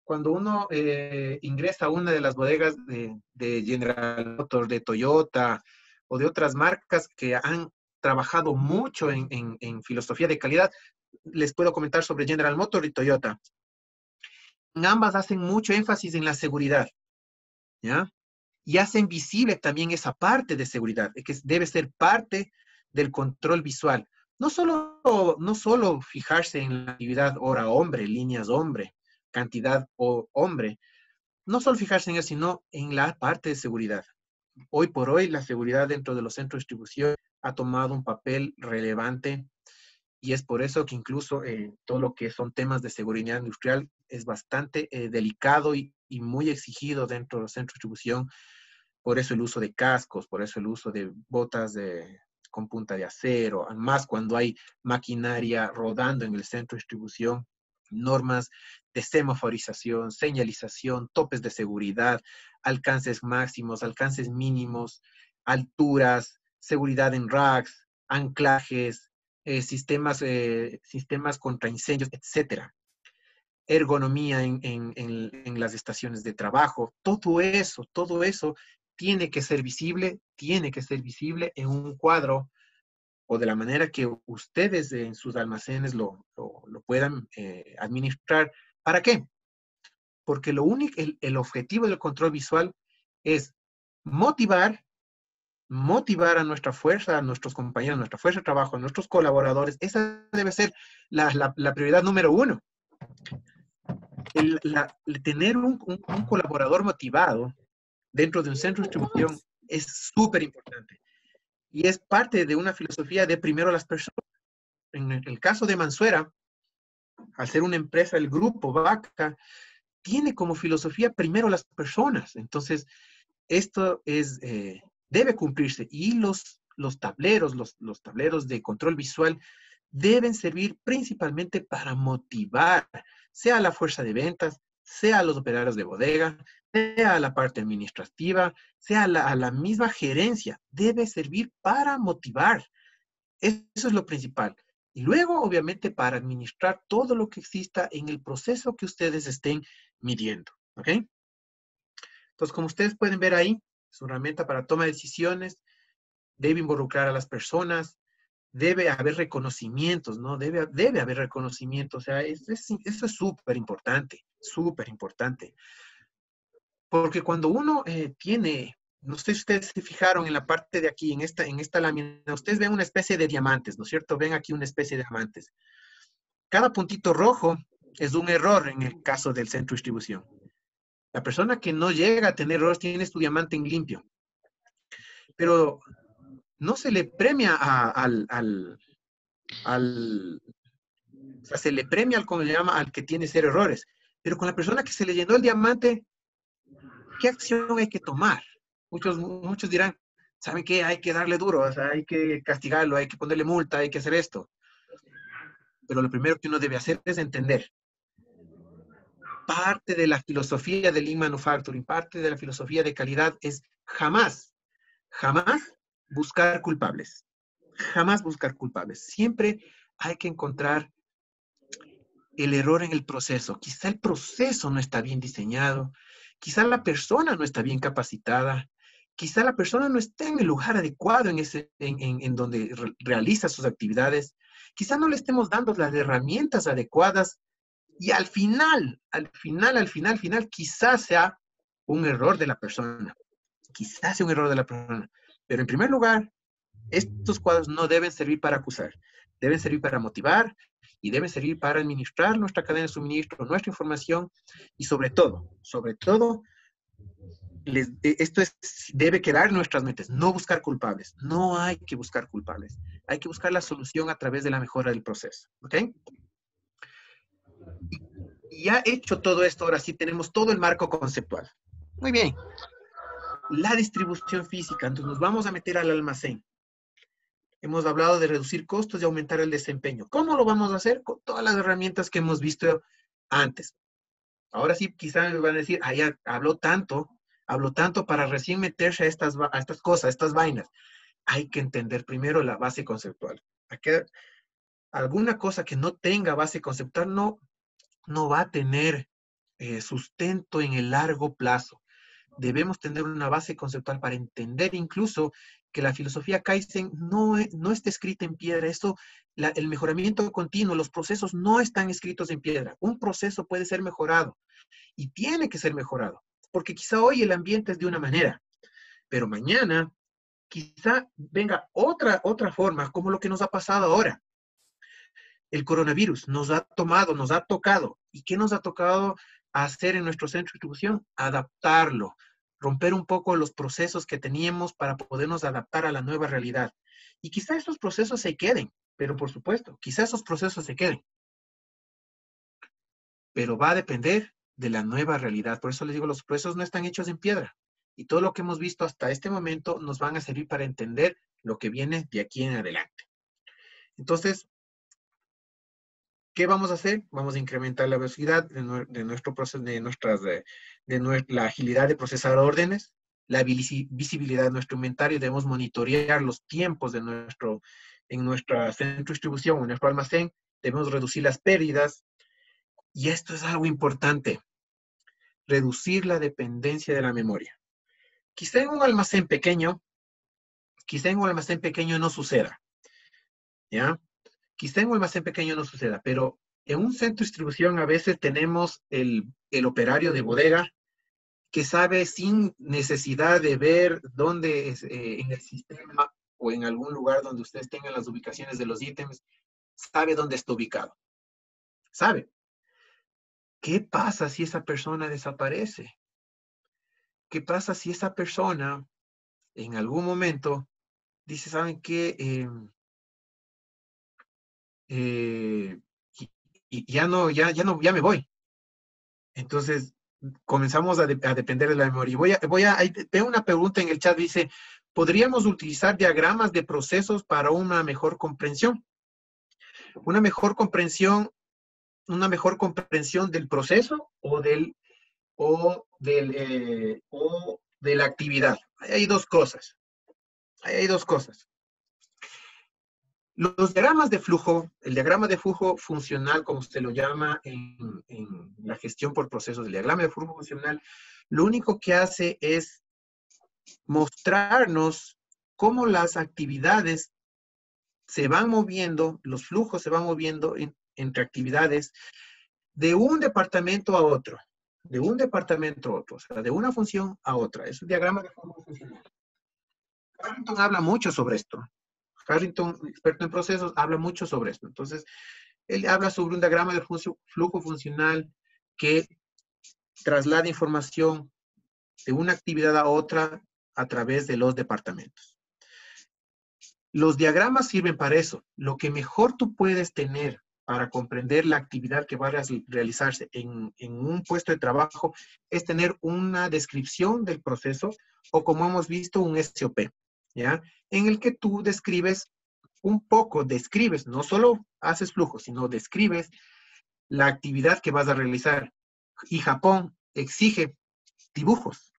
Cuando uno ingresa a una de las bodegas de General Motors, de Toyota o de otras marcas que han trabajado mucho en filosofía de calidad, les puedo comentar sobre General Motors y Toyota. En ambas hacen mucho énfasis en la seguridad, ¿ya? Y hacen visible también esa parte de seguridad, que debe ser parte del control visual. No solo fijarse en la actividad hora hombre, líneas hombre, cantidad o hombre. No solo fijarse en eso, sino en la parte de seguridad. Hoy por hoy, la seguridad dentro de los centros de distribución ha tomado un papel relevante y es por eso que incluso todo lo que son temas de seguridad industrial es bastante delicado y muy exigido dentro de los centros de distribución. Por eso el uso de cascos, por eso el uso de botas con punta de acero, además cuando hay maquinaria rodando en el centro de distribución, normas de semaforización, señalización, topes de seguridad, alcances máximos, alcances mínimos, alturas, seguridad en racks, anclajes, sistemas contra incendios, etcétera. Ergonomía en las estaciones de trabajo, todo eso tiene que ser visible en un cuadro o de la manera que ustedes en sus almacenes lo puedan administrar. ¿Para qué? Porque el objetivo del control visual es motivar a nuestra fuerza, a nuestros compañeros, a nuestra fuerza de trabajo, a nuestros colaboradores. Esa debe ser la prioridad número uno. Tener un colaborador motivado dentro de un centro de distribución es súper importante. Y es parte de una filosofía de primero las personas. En el caso de Mansuera, al ser una empresa, el grupo Vaca tiene como filosofía primero las personas. Entonces, esto debe cumplirse. Y los tableros de control visual deben servir principalmente para motivar, sea a la fuerza de ventas, sea a los operarios de bodega, sea a la parte administrativa, sea a la misma gerencia. Debe servir para motivar. Eso es lo principal. Y luego, obviamente, para administrar todo lo que exista en el proceso que ustedes estén midiendo. ¿Ok? Entonces, como ustedes pueden ver ahí, es una herramienta para toma de decisiones, debe involucrar a las personas, debe haber reconocimientos, ¿no? Debe haber reconocimiento. O sea, eso es súper importante, súper importante. Porque cuando uno tiene, no sé si ustedes se fijaron en la parte de aquí, en esta lámina, ustedes ven una especie de diamantes, ¿no es cierto? Ven aquí una especie de diamantes. Cada puntito rojo es un error en el caso del centro de distribución. La persona que no llega a tener errores tiene su diamante en limpio. Pero no se le premia o sea, se le premia como le llama, al que tiene cero errores. Pero con la persona que se le llenó el diamante, ¿qué acción hay que tomar? Muchos dirán, ¿saben qué? Hay que darle duro, o sea, hay que castigarlo, hay que ponerle multa, hay que hacer esto. Pero lo primero que uno debe hacer es entender. Parte de la filosofía del Lean Manufacturing, parte de la filosofía de calidad es jamás buscar culpables. Jamás buscar culpables. Siempre hay que encontrar el error en el proceso. Quizá el proceso no está bien diseñado, quizá la persona no está bien capacitada, quizá la persona no está en el lugar adecuado en donde realiza sus actividades, quizá no le estemos dando las herramientas adecuadas y al final, quizás sea un error de la persona. Quizás sea un error de la persona. Pero en primer lugar, estos cuadros no deben servir para acusar, deben servir para motivar y deben servir para administrar nuestra cadena de suministro, nuestra información y sobre todo, debe quedar en nuestras mentes, no buscar culpables. No hay que buscar culpables. Hay que buscar la solución a través de la mejora del proceso. ¿Ok? Y ya hecho todo esto, ahora sí tenemos todo el marco conceptual. Muy bien. La distribución física. Entonces nos vamos a meter al almacén. Hemos hablado de reducir costos y aumentar el desempeño. ¿Cómo lo vamos a hacer? Con todas las herramientas que hemos visto antes. Ahora sí, quizá me van a decir, ya habló tanto para recién meterse a estas cosas, a estas vainas. Hay que entender primero la base conceptual. Alguna cosa que no tenga base conceptual no va a tener sustento en el largo plazo. Debemos tener una base conceptual para entender incluso que la filosofía Kaizen no está escrita en piedra. El mejoramiento continuo, los procesos no están escritos en piedra. Un proceso puede ser mejorado y tiene que ser mejorado, porque quizá hoy el ambiente es de una manera, pero mañana quizá venga otra forma, como lo que nos ha pasado ahora. El coronavirus nos ha tocado. ¿Y qué nos ha tocado hacer en nuestro centro de distribución? Adaptarlo, romper un poco los procesos que teníamos para podernos adaptar a la nueva realidad. Y quizá esos procesos se queden, pero por supuesto, quizá esos procesos se queden. Pero va a depender de la nueva realidad. Por eso les digo, los procesos no están hechos en piedra. Y todo lo que hemos visto hasta este momento nos van a servir para entender lo que viene de aquí en adelante. Entonces, ¿qué vamos a hacer? Vamos a incrementar la velocidad de nuestro proceso, la agilidad de procesar órdenes, la visibilidad de nuestro inventario. Debemos monitorear los tiempos en nuestro centro de distribución, en nuestro almacén. Debemos reducir las pérdidas. Y esto es algo importante. Reducir la dependencia de la memoria. Quizá en un almacén pequeño no suceda. ¿Ya? Quizá en un almacén pequeño no suceda, pero en un centro de distribución a veces tenemos el operario de bodega que sabe sin necesidad de ver dónde en el sistema o en algún lugar donde ustedes tengan las ubicaciones de los ítems, sabe dónde está ubicado. Sabe. ¿Qué pasa si esa persona desaparece? ¿Qué pasa si esa persona en algún momento dice, ¿saben qué? Ya me voy. Entonces, comenzamos a depender de la memoria. Veo una pregunta en el chat, dice, ¿podríamos utilizar diagramas de procesos para una mejor comprensión? Una mejor comprensión del proceso o de la actividad. Hay dos cosas. Los diagramas de flujo, el diagrama de flujo funcional, como se lo llama en la gestión por procesos, el diagrama de flujo funcional, lo único que hace es mostrarnos cómo las actividades se van moviendo, los flujos se van moviendo entre actividades de un departamento a otro, o sea, de una función a otra. Es un diagrama de flujo funcional. Harrington habla mucho sobre esto. Harrington, experto en procesos, habla mucho sobre esto. Entonces, él habla sobre un diagrama de flujo funcional que traslada información de una actividad a otra a través de los departamentos. Los diagramas sirven para eso. Lo que mejor tú puedes tener para comprender la actividad que va a realizarse en un puesto de trabajo es tener una descripción del proceso o, como hemos visto, un SOP, ¿ya? En el que tú describes, no solo haces flujo, sino describes la actividad que vas a realizar. Y Japón exige dibujos.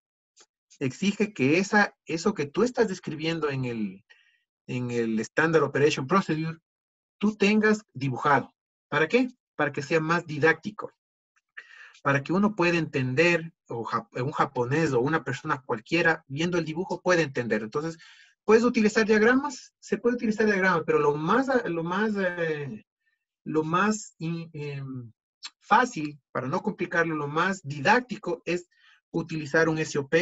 Exige que eso que tú estás describiendo en el Standard Operation Procedure, tú tengas dibujado. ¿Para qué? Para que sea más didáctico. Para que uno pueda entender, o un japonés o una persona cualquiera, viendo el dibujo, puede entender. Entonces, ¿puedes utilizar diagramas? Se puede utilizar diagramas, pero lo más fácil, para no complicarlo, lo más didáctico es utilizar un SOP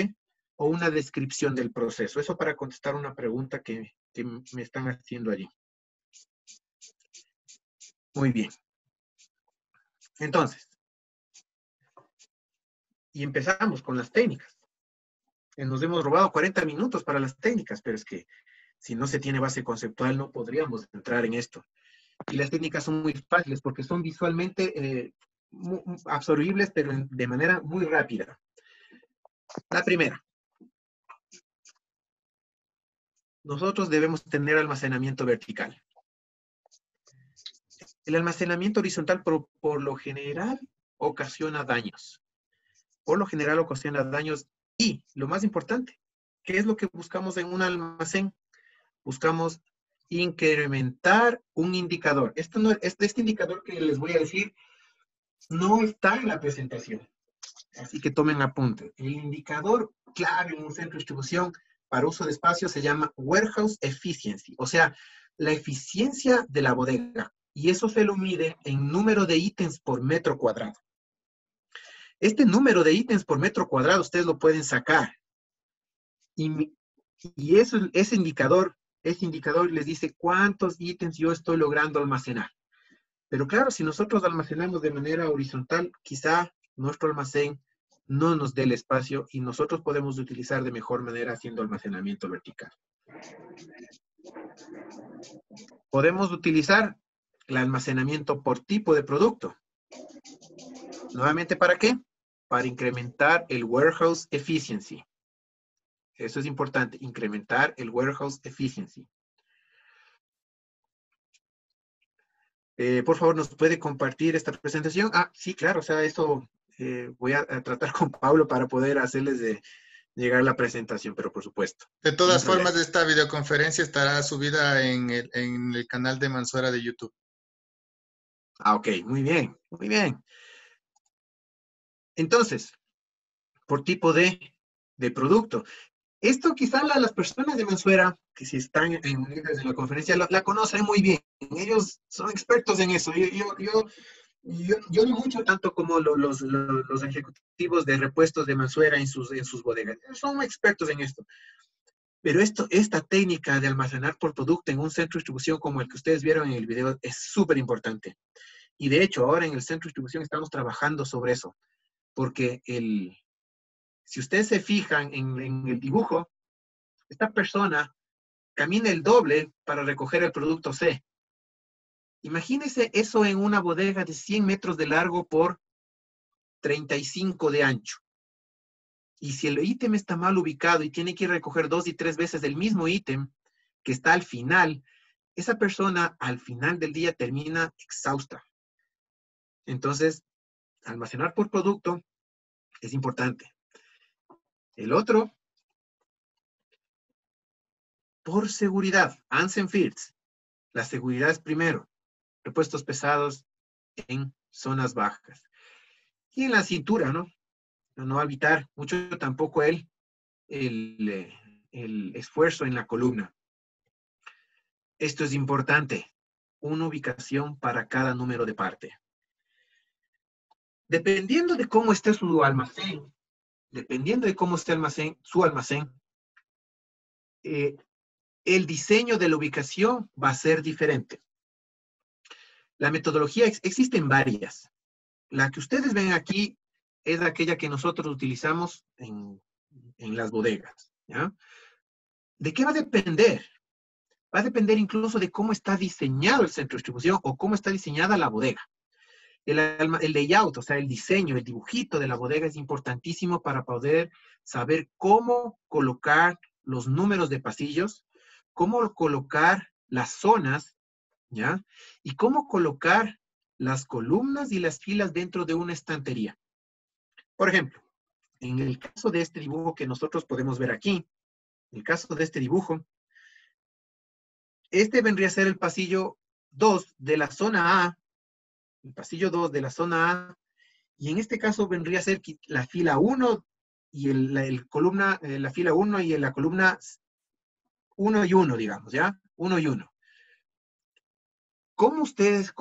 o una descripción del proceso. Eso para contestar una pregunta que me están haciendo allí. Muy bien. Entonces, y empezamos con las técnicas. Nos hemos robado 40 minutos para las técnicas, pero es que si no se tiene base conceptual no podríamos entrar en esto. Y las técnicas son muy fáciles porque son visualmente absorbibles, pero de manera muy rápida. La primera. Nosotros debemos tener almacenamiento vertical. El almacenamiento horizontal por lo general ocasiona daños. Por lo general ocasiona daños y, lo más importante, ¿qué es lo que buscamos en un almacén? Buscamos incrementar un indicador. Este indicador que les voy a decir no está en la presentación. Así que tomen apunte. El indicador clave en un centro de distribución para uso de espacio se llama Warehouse Efficiency, o sea, la eficiencia de la bodega. Y eso se lo mide en número de ítems por metro cuadrado. Este número de ítems por metro cuadrado ustedes lo pueden sacar. Y ese indicador les dice cuántos ítems yo estoy logrando almacenar. Pero claro, si nosotros almacenamos de manera horizontal, quizá nuestro almacén no nos dé el espacio y nosotros podemos utilizar de mejor manera haciendo almacenamiento vertical. Podemos utilizar el almacenamiento por tipo de producto. Nuevamente, ¿para qué? Para incrementar el warehouse efficiency. Eso es importante, incrementar el warehouse efficiency. Por favor, ¿nos puede compartir esta presentación? Ah, sí, claro, o sea, eso voy a tratar con Pablo para poder hacerles llegar la presentación, pero por supuesto. De todas formas, esta videoconferencia estará subida en el canal de Mansuera de YouTube. Ah, ok, muy bien, muy bien. Entonces, por tipo de producto. Esto quizá las personas de Mansuera, que si están unidas en la conferencia, la conocen muy bien. Ellos son expertos en eso. Yo no mucho tanto como los ejecutivos de repuestos de Mansuera en sus bodegas. Son expertos en esto. Pero esta técnica de almacenar por producto en un centro de distribución como el que ustedes vieron en el video es súper importante. Y de hecho, ahora en el centro de distribución estamos trabajando sobre eso. Porque si ustedes se fijan en el dibujo, esta persona camina el doble para recoger el producto C. Imagínense eso en una bodega de 100 metros de largo por 35 de ancho. Y si el ítem está mal ubicado y tiene que ir a recoger 2 y 3 veces el mismo ítem que está al final, esa persona al final del día termina exhausta. Entonces, almacenar por producto es importante. El otro, por seguridad, Ansen Fields. La seguridad es primero. Repuestos pesados en zonas bajas. Y en la cintura, ¿no? No evitar mucho tampoco el esfuerzo en la columna. Esto es importante. Una ubicación para cada número de parte. Dependiendo de cómo esté su almacén, su almacén, el diseño de la ubicación va a ser diferente. La metodología, existen varias. La que ustedes ven aquí es aquella que nosotros utilizamos en las bodegas, ¿ya? ¿De qué va a depender? Va a depender incluso de cómo está diseñado el centro de distribución o cómo está diseñada la bodega. El layout, o sea, el diseño, el dibujito de la bodega es importantísimo para poder saber cómo colocar los números de pasillos, cómo colocar las zonas, ¿ya? Y cómo colocar las columnas y las filas dentro de una estantería. Por ejemplo, en el caso de este dibujo que nosotros podemos ver aquí, en el caso de este dibujo, este vendría a ser el pasillo 2 de la zona A, el pasillo 2 de la zona A, y en este caso vendría a ser la fila 1 y la fila 1 y la columna 1 y 1, digamos, ¿ya? 1 y 1. ¿Cómo ustedes,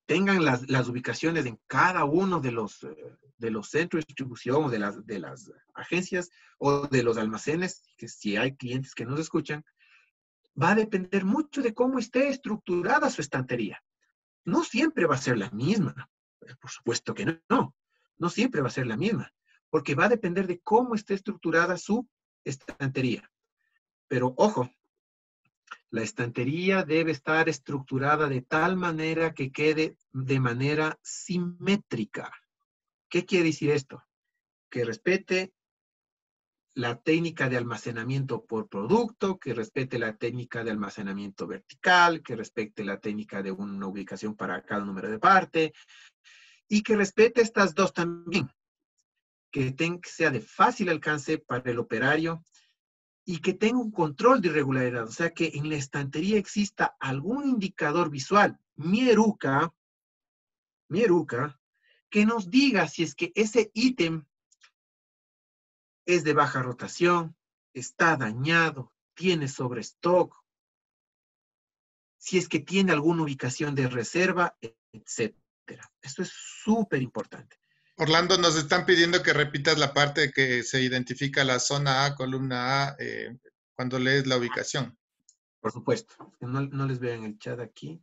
tengan las ubicaciones en cada uno de los centros de distribución o de las agencias o de los almacenes, que si hay clientes que nos escuchan, va a depender mucho de cómo esté estructurada su estantería. No siempre va a ser la misma. Por supuesto que no. No siempre va a ser la misma. porque va a depender de cómo esté estructurada su estantería. Pero ojo, la estantería debe estar estructurada de tal manera que quede de manera simétrica. ¿Qué quiere decir esto? Que respete la técnica de almacenamiento por producto, que respete la técnica de almacenamiento vertical, que respete la técnica de una ubicación para cada número de parte, y que respete estas dos también, que sea de fácil alcance para el operario y que tenga un control de irregularidad, o sea, que en la estantería exista algún indicador visual, mi eruca, que nos diga si es que ese ítem es de baja rotación, está dañado, tiene sobrestock, si es que tiene alguna ubicación de reserva, etcétera. Esto es súper importante. Orlando, nos están pidiendo que repitas la parte que se identifica la zona A, columna A, cuando lees la ubicación. Por supuesto. No les veo en el chat aquí.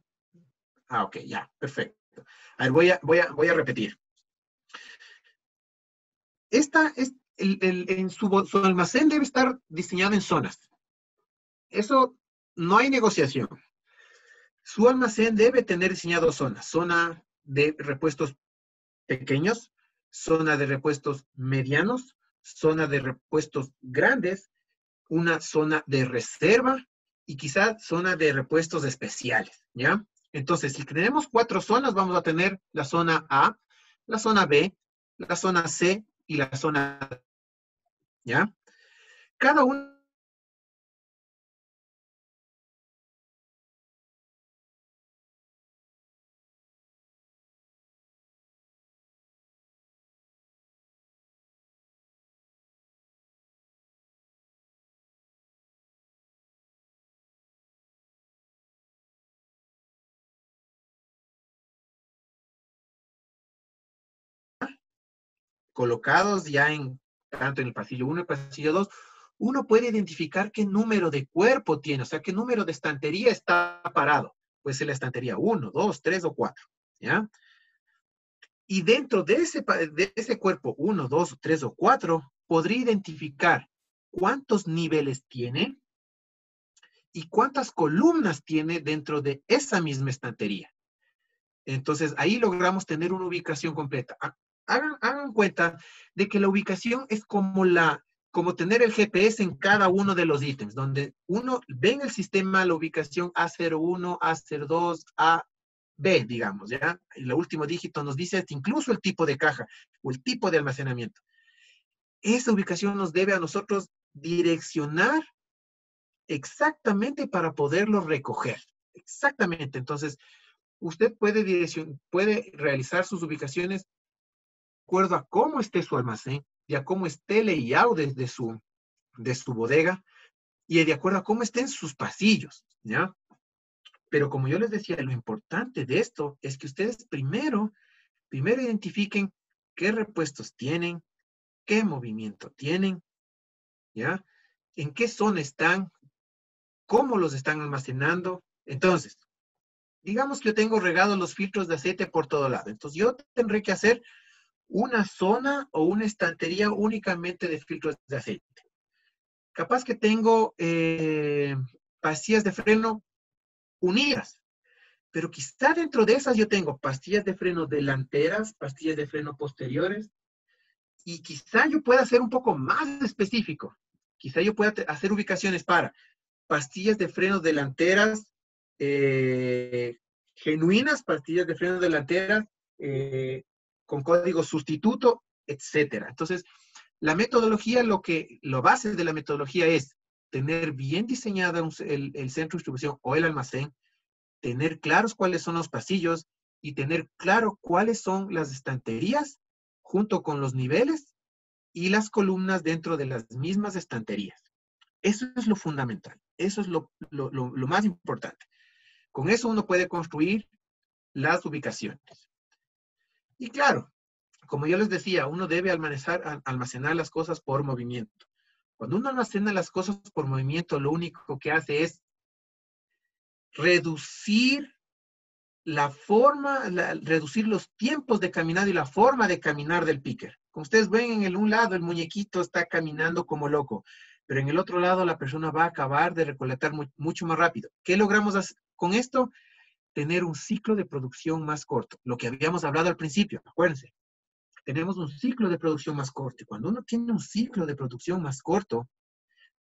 Ah, ok, ya, perfecto. A ver, voy a repetir. Su almacén debe estar diseñado en zonas. Eso no hay negociación. Su almacén debe tener diseñado zonas. Zona de repuestos pequeños, zona de repuestos medianos, zona de repuestos grandes, una zona de reserva y quizás zona de repuestos especiales, ¿ya? Entonces, si tenemos 4 zonas, vamos a tener la zona A, la zona B, la zona C y la zona D, ¿ya? Cada una colocados ya tanto en el pasillo 1 y el pasillo 2, uno puede identificar qué número de cuerpo tiene, o sea, qué número de estantería está parado. Puede ser la estantería 1, 2, 3 o 4, ¿ya? Y dentro de ese cuerpo 1, 2, 3 o 4, podría identificar cuántos niveles tiene y cuántas columnas tiene dentro de esa misma estantería. Entonces, ahí logramos tener una ubicación completa. Hagan cuenta de que la ubicación es como tener el GPS en cada uno de los ítems, donde uno ve en el sistema la ubicación A01, A02, AB, digamos, ¿ya? Y el último dígito nos dice incluso el tipo de caja o el tipo de almacenamiento. Esa ubicación nos debe a nosotros direccionar exactamente para poderlo recoger. Exactamente. Entonces, usted puede realizar sus ubicaciones de acuerdo a cómo esté su almacén y a cómo esté el layout de su bodega y de acuerdo a cómo estén sus pasillos, ¿ya? Pero como yo les decía, lo importante de esto es que ustedes primero identifiquen qué repuestos tienen, qué movimiento tienen, ¿ya? En qué zona están, cómo los están almacenando. Entonces, digamos que yo tengo regados los filtros de aceite por todo lado. Entonces, yo tendré que hacer una zona o una estantería únicamente de filtros de aceite. Capaz que tengo pastillas de freno unidas, pero quizá dentro de esas yo tengo pastillas de freno delanteras, pastillas de freno posteriores, y quizá yo pueda ser un poco más específico. Quizá yo pueda hacer ubicaciones para pastillas de freno delanteras genuinas, pastillas de freno delanteras con código sustituto, etcétera. Entonces, la metodología, lo base de la metodología es tener bien diseñada el centro de distribución o el almacén, tener claros cuáles son los pasillos y tener claro cuáles son las estanterías junto con los niveles y las columnas dentro de las mismas estanterías. Eso es lo fundamental. Eso es lo más importante. Con eso uno puede construir las ubicaciones. Y claro, como yo les decía, uno debe almacenar las cosas por movimiento. Cuando uno almacena las cosas por movimiento, lo único que hace es reducir reducir los tiempos de caminado y la forma de caminar del picker. Como ustedes ven, en un lado el muñequito está caminando como loco, pero en el otro lado la persona va a acabar de recolectar mucho más rápido. ¿Qué logramos con esto? Tener un ciclo de producción más corto. Lo que habíamos hablado al principio, acuérdense. Tenemos un ciclo de producción más corto. Y cuando uno tiene un ciclo de producción más corto,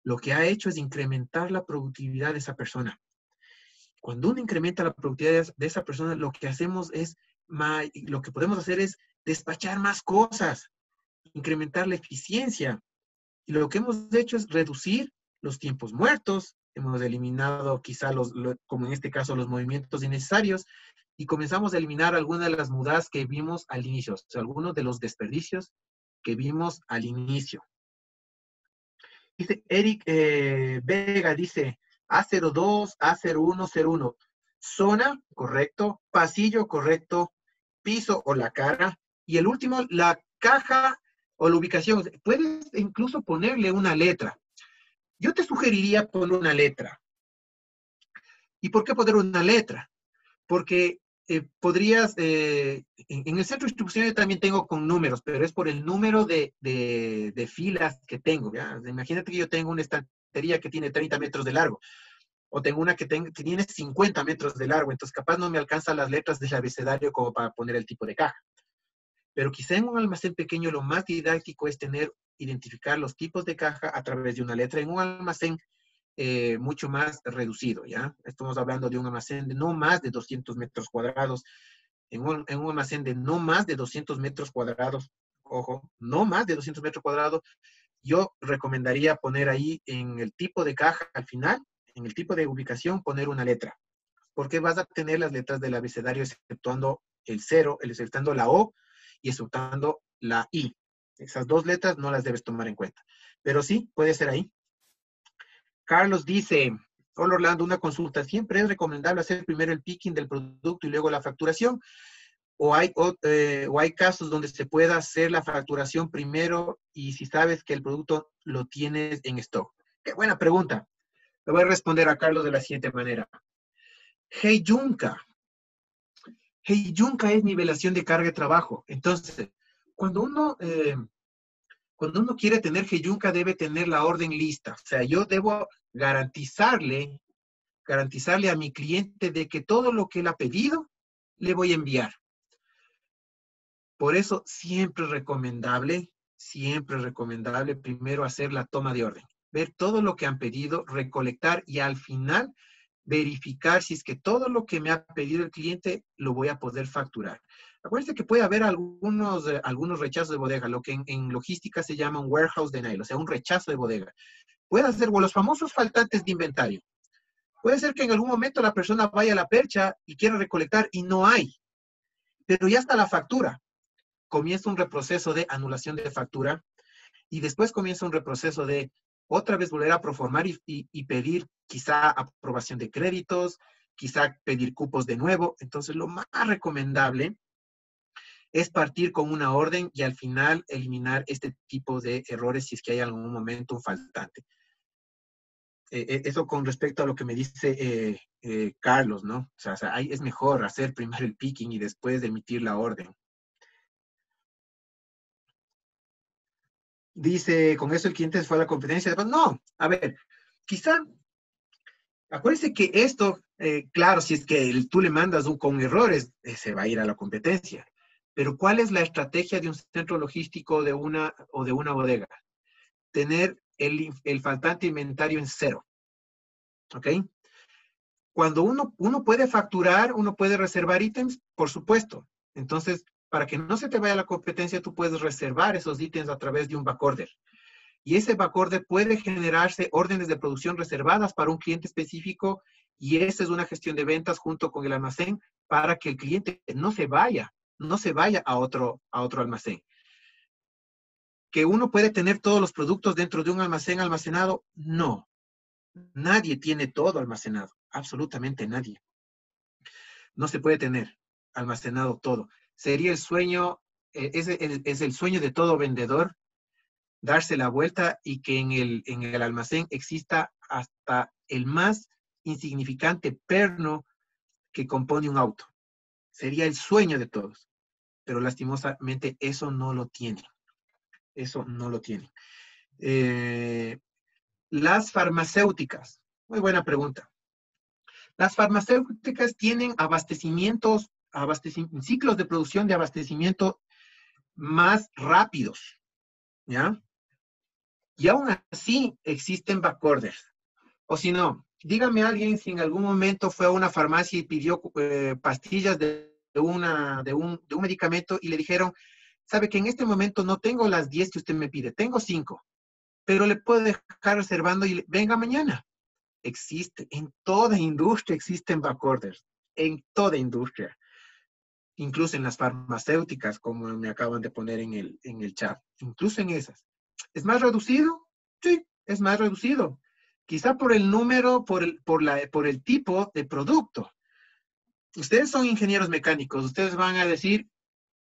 lo que ha hecho es incrementar la productividad de esa persona. Cuando uno incrementa la productividad de esa persona, lo que podemos hacer es despachar más cosas, incrementar la eficiencia. Y lo que hemos hecho es reducir los tiempos muertos. Hemos eliminado quizá, como en este caso, los movimientos innecesarios, y comenzamos a eliminar algunas de las mudas que vimos al inicio, o sea, algunos de los desperdicios que vimos al inicio. Dice Eric Vega, dice A02, A01, 01. Zona, correcto. Pasillo, correcto. Piso o la cara. Y el último, la caja o la ubicación. Puedes incluso ponerle una letra. Yo te sugeriría poner una letra. ¿Y por qué poner una letra? Porque podrías, en el centro de distribución yo también tengo con números, pero es por el número de filas que tengo. ¿Ya? Imagínate que yo tengo una estantería que tiene 30 metros de largo, o tengo una que tiene 50 metros de largo, entonces capaz no me alcanzan las letras del abecedario como para poner el tipo de caja. Pero quizá en un almacén pequeño lo más didáctico es identificar los tipos de caja a través de una letra. En un almacén mucho más reducido, ¿ya? Estamos hablando de un almacén de no más de 200 metros cuadrados. En un almacén de no más de 200 metros cuadrados, ojo, no más de 200 metros cuadrados, yo recomendaría poner ahí en el tipo de caja al final, en el tipo de ubicación, poner una letra. Porque vas a tener las letras del abecedario exceptuando el 0, exceptuando la O y exceptuando la I. Esas dos letras no las debes tomar en cuenta. Pero sí, puede ser ahí. Carlos dice, hola Orlando, una consulta. ¿Siempre es recomendable hacer primero el picking del producto y luego la facturación? ¿O hay casos donde se pueda hacer la facturación primero y si sabes que el producto lo tienes en stock? Qué buena pregunta. Le voy a responder a Carlos de la siguiente manera. Heijunka es nivelación de carga de trabajo. Entonces, cuando uno quiere tener Heijunka, debe tener la orden lista. O sea, yo debo garantizarle a mi cliente de que todo lo que él ha pedido, le voy a enviar. Por eso, siempre es recomendable primero hacer la toma de orden. Ver todo lo que han pedido, recolectar y al final verificar si es que todo lo que me ha pedido el cliente lo voy a poder facturar. Acuérdense que puede haber algunos rechazos de bodega, lo que en logística se llama un warehouse denial, o sea, un rechazo de bodega. Puede ser los famosos faltantes de inventario. Puede ser que en algún momento la persona vaya a la percha y quiera recolectar y no hay, pero ya está la factura. Comienza un reproceso de anulación de factura y después comienza un reproceso de otra vez volver a proformar y pedir quizá aprobación de créditos, quizá pedir cupos de nuevo. Entonces, lo más recomendable es partir con una orden y al final eliminar este tipo de errores si es que hay en algún momento un faltante. Eso con respecto a lo que me dice Carlos, ¿no? O sea, ahí es mejor hacer primero el picking y después emitir la orden. Dice, con eso el cliente fue a la competencia. No, a ver, quizá, acuérdense que esto, claro, si es que tú le mandas con errores, se va a ir a la competencia. Pero ¿cuál es la estrategia de un centro logístico de una bodega? Tener el faltante inventario en 0. ¿Ok? Cuando uno puede facturar, uno puede reservar ítems, por supuesto. Entonces, para que no se te vaya la competencia, tú puedes reservar esos ítems a través de un backorder. Y ese backorder puede generarse órdenes de producción reservadas para un cliente específico y esa es una gestión de ventas junto con el almacén para que el cliente no se vaya a otro almacén. ¿Que uno puede tener todos los productos dentro de un almacén almacenado? No. Nadie tiene todo almacenado. Absolutamente nadie. No se puede tener almacenado todo. Sería el sueño, es el sueño de todo vendedor, darse la vuelta y que en el almacén exista hasta el más insignificante perno que compone un auto. Sería el sueño de todos. Pero lastimosamente eso no lo tienen. Eso no lo tienen. Las farmacéuticas. Muy buena pregunta. Las farmacéuticas tienen ciclos de producción de abastecimiento más rápidos, ¿ya? Y aún así existen backorders. O si no, dígame alguien si en algún momento fue a una farmacia y pidió pastillas de un medicamento y le dijeron, sabe que en este momento no tengo las 10 que usted me pide, tengo 5, pero le puedo dejar reservando y venga mañana. Existe, en toda industria existen backorders, en toda industria, incluso en las farmacéuticas, como me acaban de poner en el chat, incluso en esas. ¿Es más reducido? Sí, es más reducido. Quizá por el número, por el tipo de producto. Ustedes son ingenieros mecánicos, ustedes van a decir,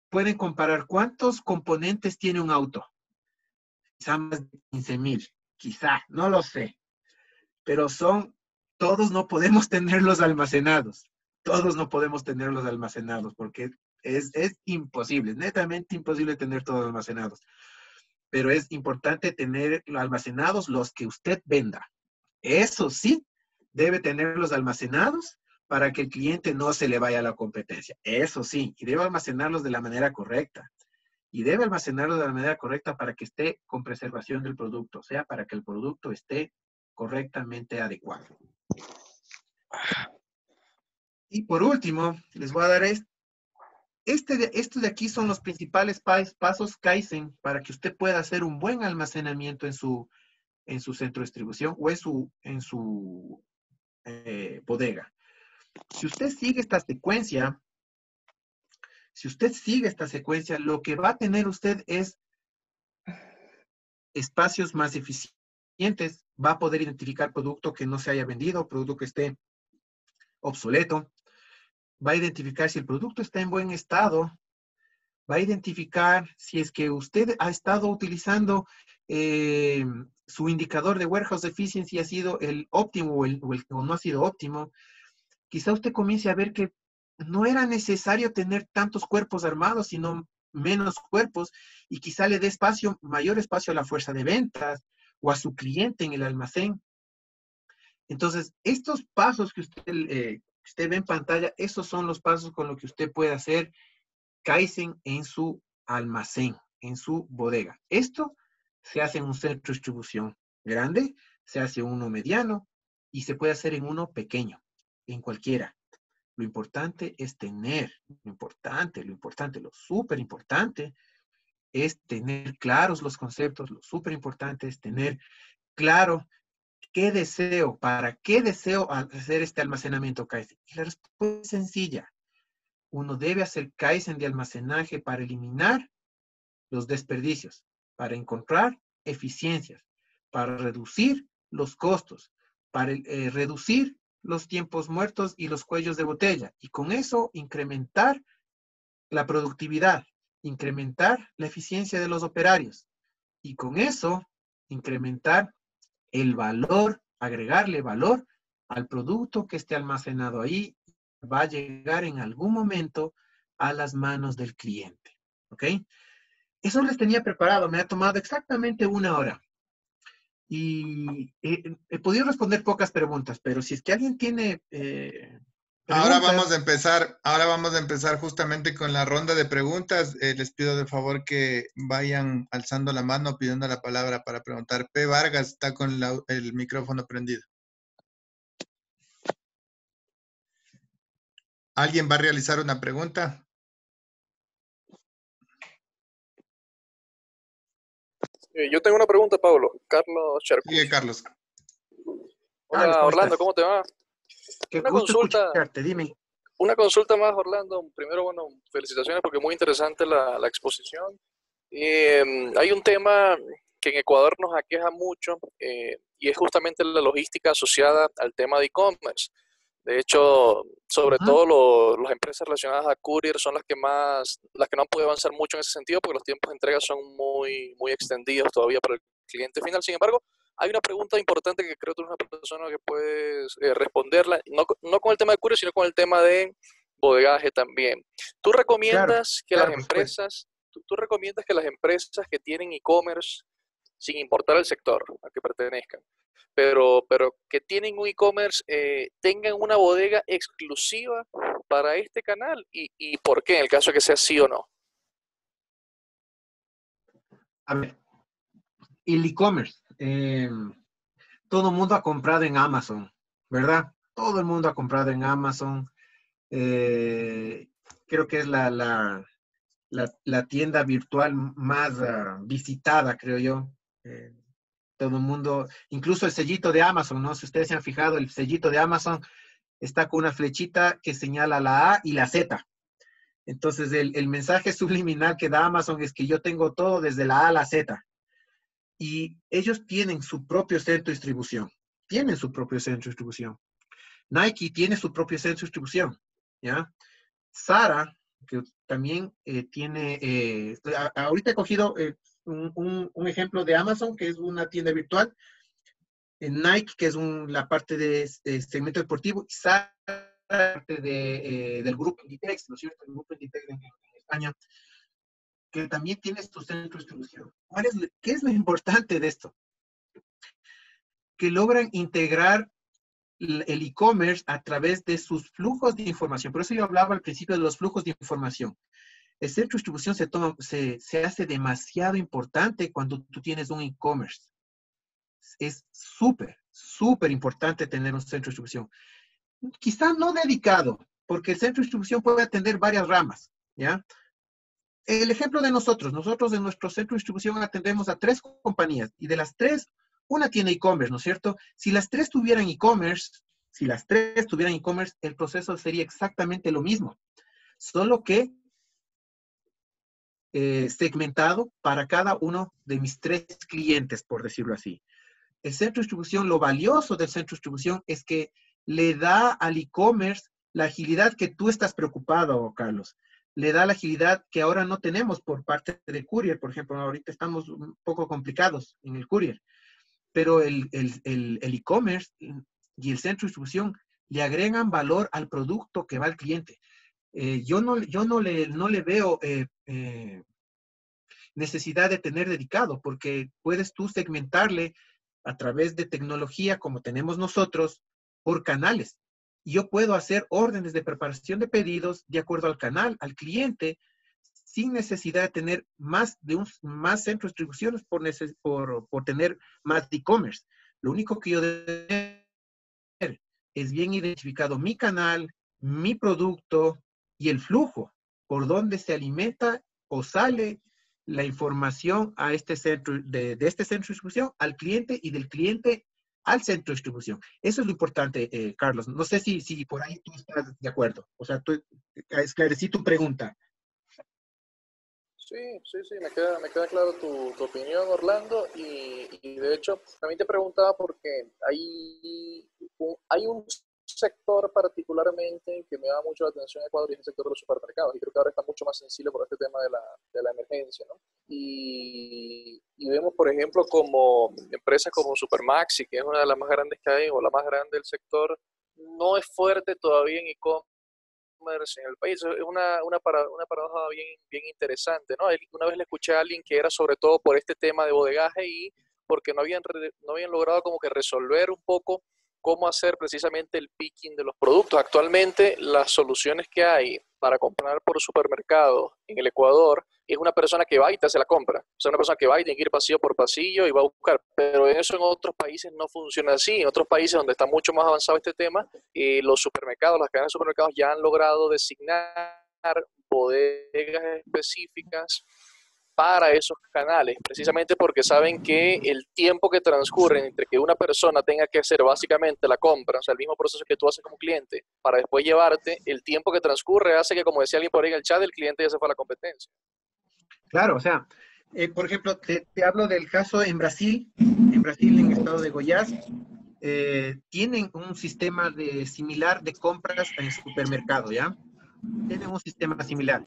pueden comparar cuántos componentes tiene un auto. Quizá más de 15,000, quizá, no lo sé. Pero todos no podemos tenerlos almacenados. Todos no podemos tenerlos almacenados porque es imposible, netamente imposible tener todos almacenados. Pero es importante tener almacenados los que usted venda. Eso sí, debe tenerlos almacenados para que el cliente no se le vaya a la competencia. Eso sí, y debe almacenarlos de la manera correcta. Y debe almacenarlos de la manera correcta para que esté con preservación del producto, o sea, para que el producto esté correctamente adecuado. Y por último, les voy a dar estos de aquí son los principales pasos Kaizen para que usted pueda hacer un buen almacenamiento en su centro de distribución o en su bodega. Si usted sigue esta secuencia, lo que va a tener usted es espacios más eficientes, va a poder identificar producto que no se haya vendido, producto que esté obsoleto, va a identificar si el producto está en buen estado, va a identificar si es que usted ha estado utilizando su indicador de warehouse efficiency ha sido el óptimo o no ha sido óptimo. Quizá usted comience a ver que no era necesario tener tantos cuerpos armados, sino menos cuerpos, y quizá le dé mayor espacio a la fuerza de ventas o a su cliente en el almacén. Entonces, estos pasos que usted ve en pantalla, esos son los pasos con los que usted puede hacer Kaizen en su almacén, en su bodega. Esto se hace en un centro de distribución grande, se hace uno mediano y se puede hacer en uno pequeño, en cualquiera. Lo importante es lo súper importante es tener claros los conceptos, lo súper importante es tener claro para qué deseo hacer este almacenamiento Kaizen. Y la respuesta es sencilla. Uno debe hacer Kaizen de almacenaje para eliminar los desperdicios, para encontrar eficiencias, para reducir los costos, para reducir los tiempos muertos y los cuellos de botella. Y con eso incrementar la productividad, incrementar la eficiencia de los operarios. Y con eso incrementar el valor, agregarle valor al producto que esté almacenado ahí, va a llegar en algún momento a las manos del cliente. ¿Ok? Eso les tenía preparado, me ha tomado exactamente 1 hora. Y he podido responder pocas preguntas, pero si es que alguien tiene Ahora preguntas. vamos a empezar justamente con la ronda de preguntas. Les pido de favor que vayan alzando la mano pidiendo la palabra para preguntar. P. Vargas está con el micrófono prendido. ¿Alguien va a realizar una pregunta? Yo tengo una pregunta, Pablo. Carlos Charcus. Sigue, Carlos. Hola, Carlos, ¿cómo Orlando, estás? ¿cómo te va? Qué Una gusto consulta, escucharte, dime. una consulta más, Orlando. Primero, bueno, felicitaciones porque muy interesante la exposición. Hay un tema que en Ecuador nos aqueja mucho y es justamente la logística asociada al tema de e-commerce. De hecho, sobre todo las empresas relacionadas a courier son las que no han podido avanzar mucho en ese sentido porque los tiempos de entrega son muy, muy extendidos todavía para el cliente final. Sin embargo, hay una pregunta importante que creo que tú eres una persona que puedes responderla, no con el tema de courier, sino con el tema de bodegaje también. ¿Tú recomiendas que claro, las por supuesto. empresas, tú recomiendas que las empresas que tienen e-commerce, sin importar el sector al que pertenezcan, pero que tienen un e-commerce, tengan una bodega exclusiva para este canal? ¿Y por qué, en el caso de que sea sí o no? A ver, el e-commerce. Todo el mundo ha comprado en Amazon, ¿verdad? Todo el mundo ha comprado en Amazon. Creo que es la tienda virtual más visitada, creo yo. Eh, Todo el mundo, incluso el sellito de Amazon, ¿no? Si ustedes se han fijado, el sellito de Amazon está con una flechita que señala la A y la Z. Entonces, el mensaje subliminal que da Amazon es que yo tengo todo desde la A a la Z. Y ellos tienen su propio centro de distribución. Tienen su propio centro de distribución. Nike tiene su propio centro de distribución, ¿ya? Zara, que también tiene, ahorita he cogido un ejemplo de Amazon, que es una tienda virtual, Nike, que es la parte de segmento deportivo, y Zara, parte del grupo Inditex, ¿no es cierto? El grupo Inditex en España, que también tiene su centro de distribución. ¿Qué es lo importante de esto? Que logran integrar el e-commerce a través de sus flujos de información. Por eso yo hablaba al principio de los flujos de información. El centro de distribución se hace demasiado importante cuando tú tienes un e-commerce. Es súper, súper importante tener un centro de distribución. Quizá no dedicado, porque el centro de distribución puede atender varias ramas, ¿ya? El ejemplo de nosotros en nuestro centro de distribución atendemos a 3 compañías, y de las 3, una tiene e-commerce, ¿no es cierto? Si las 3 tuvieran e-commerce, el proceso sería exactamente lo mismo, solo que segmentado para cada uno de mis 3 clientes, por decirlo así. El centro de distribución, lo valioso del centro de distribución es que le da al e-commerce la agilidad que tú estás preocupado, Carlos. Le da la agilidad que ahora no tenemos por parte del courier. Por ejemplo, ahorita estamos un poco complicados en el courier, pero el e-commerce y el centro de distribución le agregan valor al producto que va al cliente. Yo no le veo necesidad de tener dedicado, porque puedes tú segmentarle a través de tecnología como tenemos nosotros por canales. Yo puedo hacer órdenes de preparación de pedidos de acuerdo al canal, al cliente, sin necesidad de tener más centros de distribuciones por tener más e-commerce. Lo único que yo debo tener es bien identificado mi canal, mi producto y el flujo, por donde se alimenta o sale la información a este centro, de este centro de distribución al cliente, y del cliente al centro de distribución. Eso es lo importante, Carlos. No sé si por ahí tú estás de acuerdo. O sea, tú esclarecí tu pregunta. Sí, me queda claro tu opinión, Orlando, y de hecho también te preguntaba porque hay un sector particularmente que me llama mucho la atención en Ecuador, y es el sector de los supermercados, y creo que ahora está mucho más sensible por este tema de la emergencia, ¿no? Y vemos, por ejemplo, como empresas como Supermaxi, que es una de las más grandes que hay, o la más grande del sector, no es fuerte todavía en e-commerce en el país. Es una paradoja bien interesante, ¿no? Una vez le escuché a alguien que era sobre todo por este tema de bodegaje, y porque no habían logrado como que resolver un poco cómo hacer precisamente el picking de los productos. Actualmente las soluciones que hay para comprar por supermercado en el Ecuador es una persona que va y te hace la compra. O sea, una persona que va y tiene que ir pasillo por pasillo y va a buscar. Pero eso en otros países no funciona así. En otros países donde está mucho más avanzado este tema, los supermercados, las cadenas de supermercados ya han logrado designar bodegas específicas para esos canales, precisamente porque saben que el tiempo que transcurre entre que una persona tenga que hacer básicamente la compra, o sea, el mismo proceso que tú haces como cliente, para después llevarte, el tiempo que transcurre hace que, como decía alguien por ahí en el chat, el cliente ya se fue a la competencia. Claro, o sea, por ejemplo, te hablo del caso en Brasil, en el estado de Goiás, tienen un sistema similar de compras en supermercado, ¿ya? Tienen un sistema similar,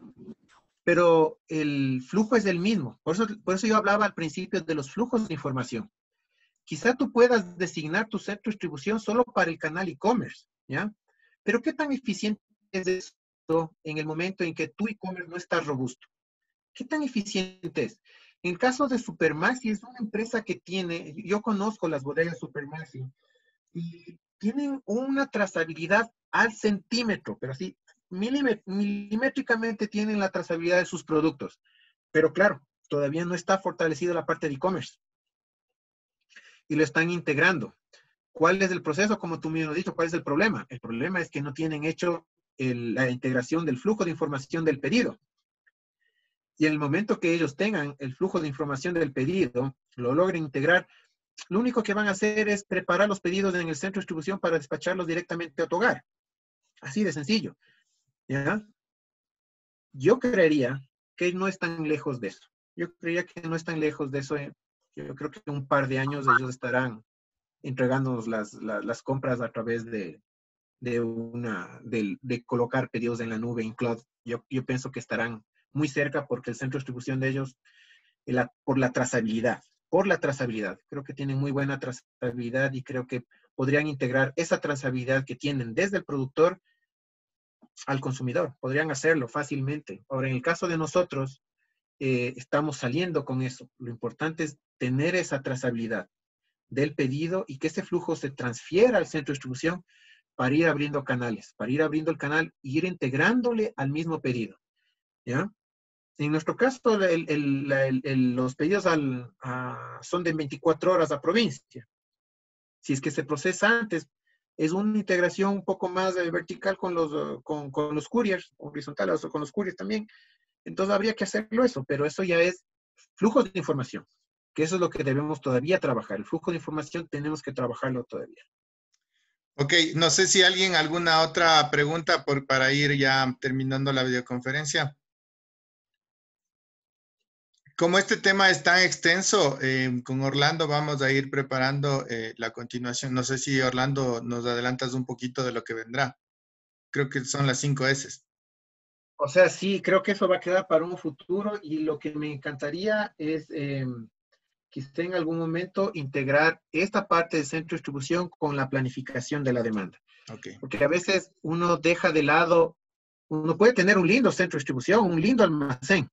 pero el flujo es el mismo. Por eso yo hablaba al principio de los flujos de información. Quizá tú puedas designar tu centro de distribución solo para el canal e-commerce, ¿ya? Pero ¿qué tan eficiente es eso? en el momento en que tu e-commerce no está robusto. ¿Qué tan eficiente es? En el caso de Supermaxi, es una empresa que tiene, yo conozco las bodegas Supermaxi, y tienen una trazabilidad al centímetro, pero así, milimétricamente tienen la trazabilidad de sus productos. Pero claro, todavía no está fortalecida la parte de e-commerce. Y lo están integrando. ¿Cuál es el proceso? Como tú mismo has dicho, ¿cuál es el problema? El problema es que no tienen hecho la integración del flujo de información del pedido. Y en el momento que ellos tengan el flujo de información del pedido, lo logren integrar, lo único que van a hacer es preparar los pedidos en el centro de distribución para despacharlos directamente a tu hogar. Así de sencillo. ¿Ya? Yo creería que no están lejos de eso. Yo creería que no están lejos de eso. Yo creo que en un par de años ellos estarán entregándonos las compras a través de colocar pedidos en la nube, en cloud. Yo pienso que estarán muy cerca porque el centro de distribución de ellos, por la trazabilidad, creo que tienen muy buena trazabilidad y creo que podrían integrar esa trazabilidad que tienen desde el productor al consumidor. Podrían hacerlo fácilmente. Ahora, en el caso de nosotros, estamos saliendo con eso. Lo importante es tener esa trazabilidad del pedido y que ese flujo se transfiera al centro de distribución para ir abriendo canales, para ir abriendo el canal e ir integrándole al mismo pedido. ¿Ya? En nuestro caso, los pedidos son de 24 horas a provincia. Si es que se procesa antes, es una integración un poco más vertical con los couriers, horizontales o con los couriers también. Entonces habría que hacerlo eso, pero eso ya es flujos de información, que eso es lo que debemos todavía trabajar. El flujo de información tenemos que trabajarlo todavía. Ok, no sé si alguna otra pregunta para ir ya terminando la videoconferencia. Como este tema es tan extenso, con Orlando vamos a ir preparando la continuación. No sé si, Orlando, nos adelantas un poquito de lo que vendrá. Creo que son las 5 S. O sea, sí, creo que eso va a quedar para un futuro y lo que me encantaría es quizá en algún momento integrar esta parte de centro de distribución con la planificación de la demanda. Okay. Porque a veces uno deja de lado, uno puede tener un lindo centro de distribución, un lindo almacén,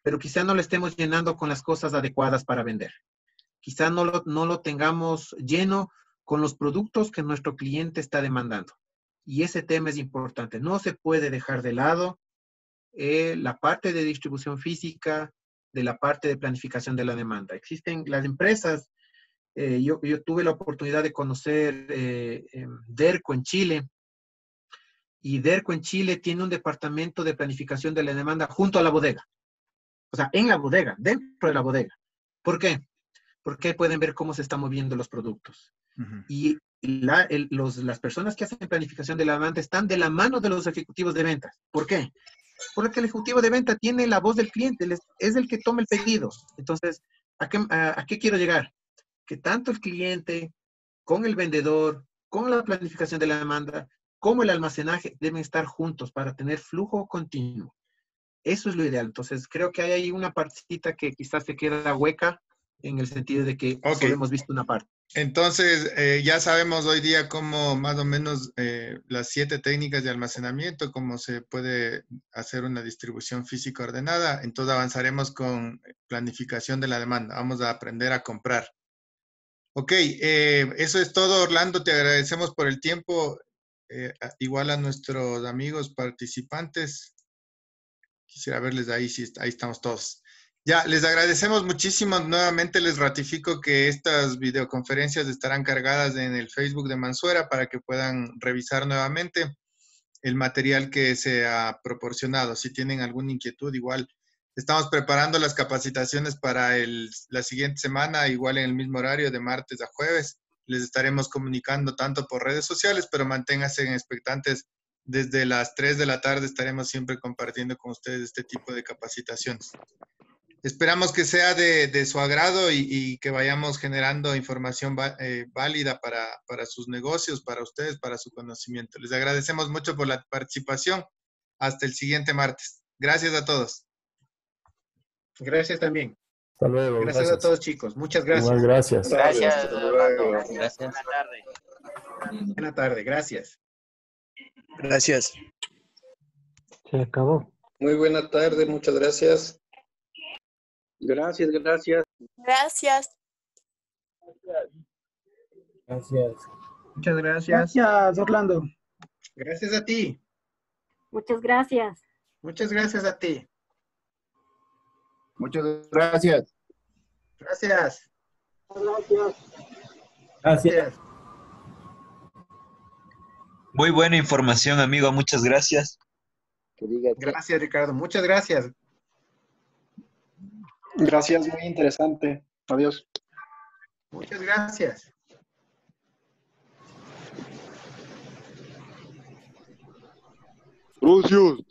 pero quizá no lo estemos llenando con las cosas adecuadas para vender. Quizá no lo tengamos lleno con los productos que nuestro cliente está demandando. Y ese tema es importante. No se puede dejar de lado la parte de distribución física, de la parte de planificación de la demanda. Existen las empresas, yo tuve la oportunidad de conocer Derco en Chile, y Derco en Chile tiene un departamento de planificación de la demanda junto a la bodega. O sea, en la bodega, dentro de la bodega. ¿Por qué? Porque pueden ver cómo se están moviendo los productos. Uh-huh. Y las personas que hacen planificación de la demanda están de la mano de los ejecutivos de ventas. ¿Por qué? Porque el ejecutivo de venta tiene la voz del cliente, es el que toma el pedido. Entonces, ¿a qué quiero llegar? Que tanto el cliente, con el vendedor, con la planificación de la demanda, como el almacenaje, deben estar juntos para tener flujo continuo. Eso es lo ideal. Entonces, creo que hay ahí una partecita que quizás se queda hueca en el sentido de que solo hemos visto una parte. Entonces, ya sabemos hoy día cómo más o menos las 7 técnicas de almacenamiento, cómo se puede hacer una distribución física ordenada. Entonces, avanzaremos con planificación de la demanda. Vamos a aprender a comprar. Ok, eso es todo, Orlando. Te agradecemos por el tiempo. Igual a nuestros amigos participantes. Quisiera verles ahí, sí, ahí estamos todos. Ya, les agradecemos muchísimo. Nuevamente les ratifico que estas videoconferencias estarán cargadas en el Facebook de Mansuera para que puedan revisar nuevamente el material que se ha proporcionado. Si tienen alguna inquietud, igual estamos preparando las capacitaciones para la siguiente semana, igual en el mismo horario de martes a jueves. Les estaremos comunicando tanto por redes sociales, pero manténganse expectantes. Desde las 3 de la tarde estaremos siempre compartiendo con ustedes este tipo de capacitaciones. Esperamos que sea de su agrado y que vayamos generando información válida para sus negocios, para ustedes, para su conocimiento. Les agradecemos mucho por la participación. Hasta el siguiente martes. Gracias a todos. Gracias también. Hasta luego. Gracias a todos, chicos. Muchas gracias. Igual, gracias. Gracias, Orlando. Gracias. Buenas tardes. Buena tarde. Gracias. Gracias. Se acabó. Muy buena tarde, muchas gracias. Gracias, gracias. Gracias. Gracias. Muchas gracias. Gracias, Orlando. Gracias a ti. Muchas gracias. Muchas gracias a ti. Muchas gracias. Gracias. Gracias. Gracias. Muy buena información, amigo. Muchas gracias. Gracias, Ricardo. Muchas gracias. Gracias, muy interesante. Adiós. Muchas gracias. Gracias.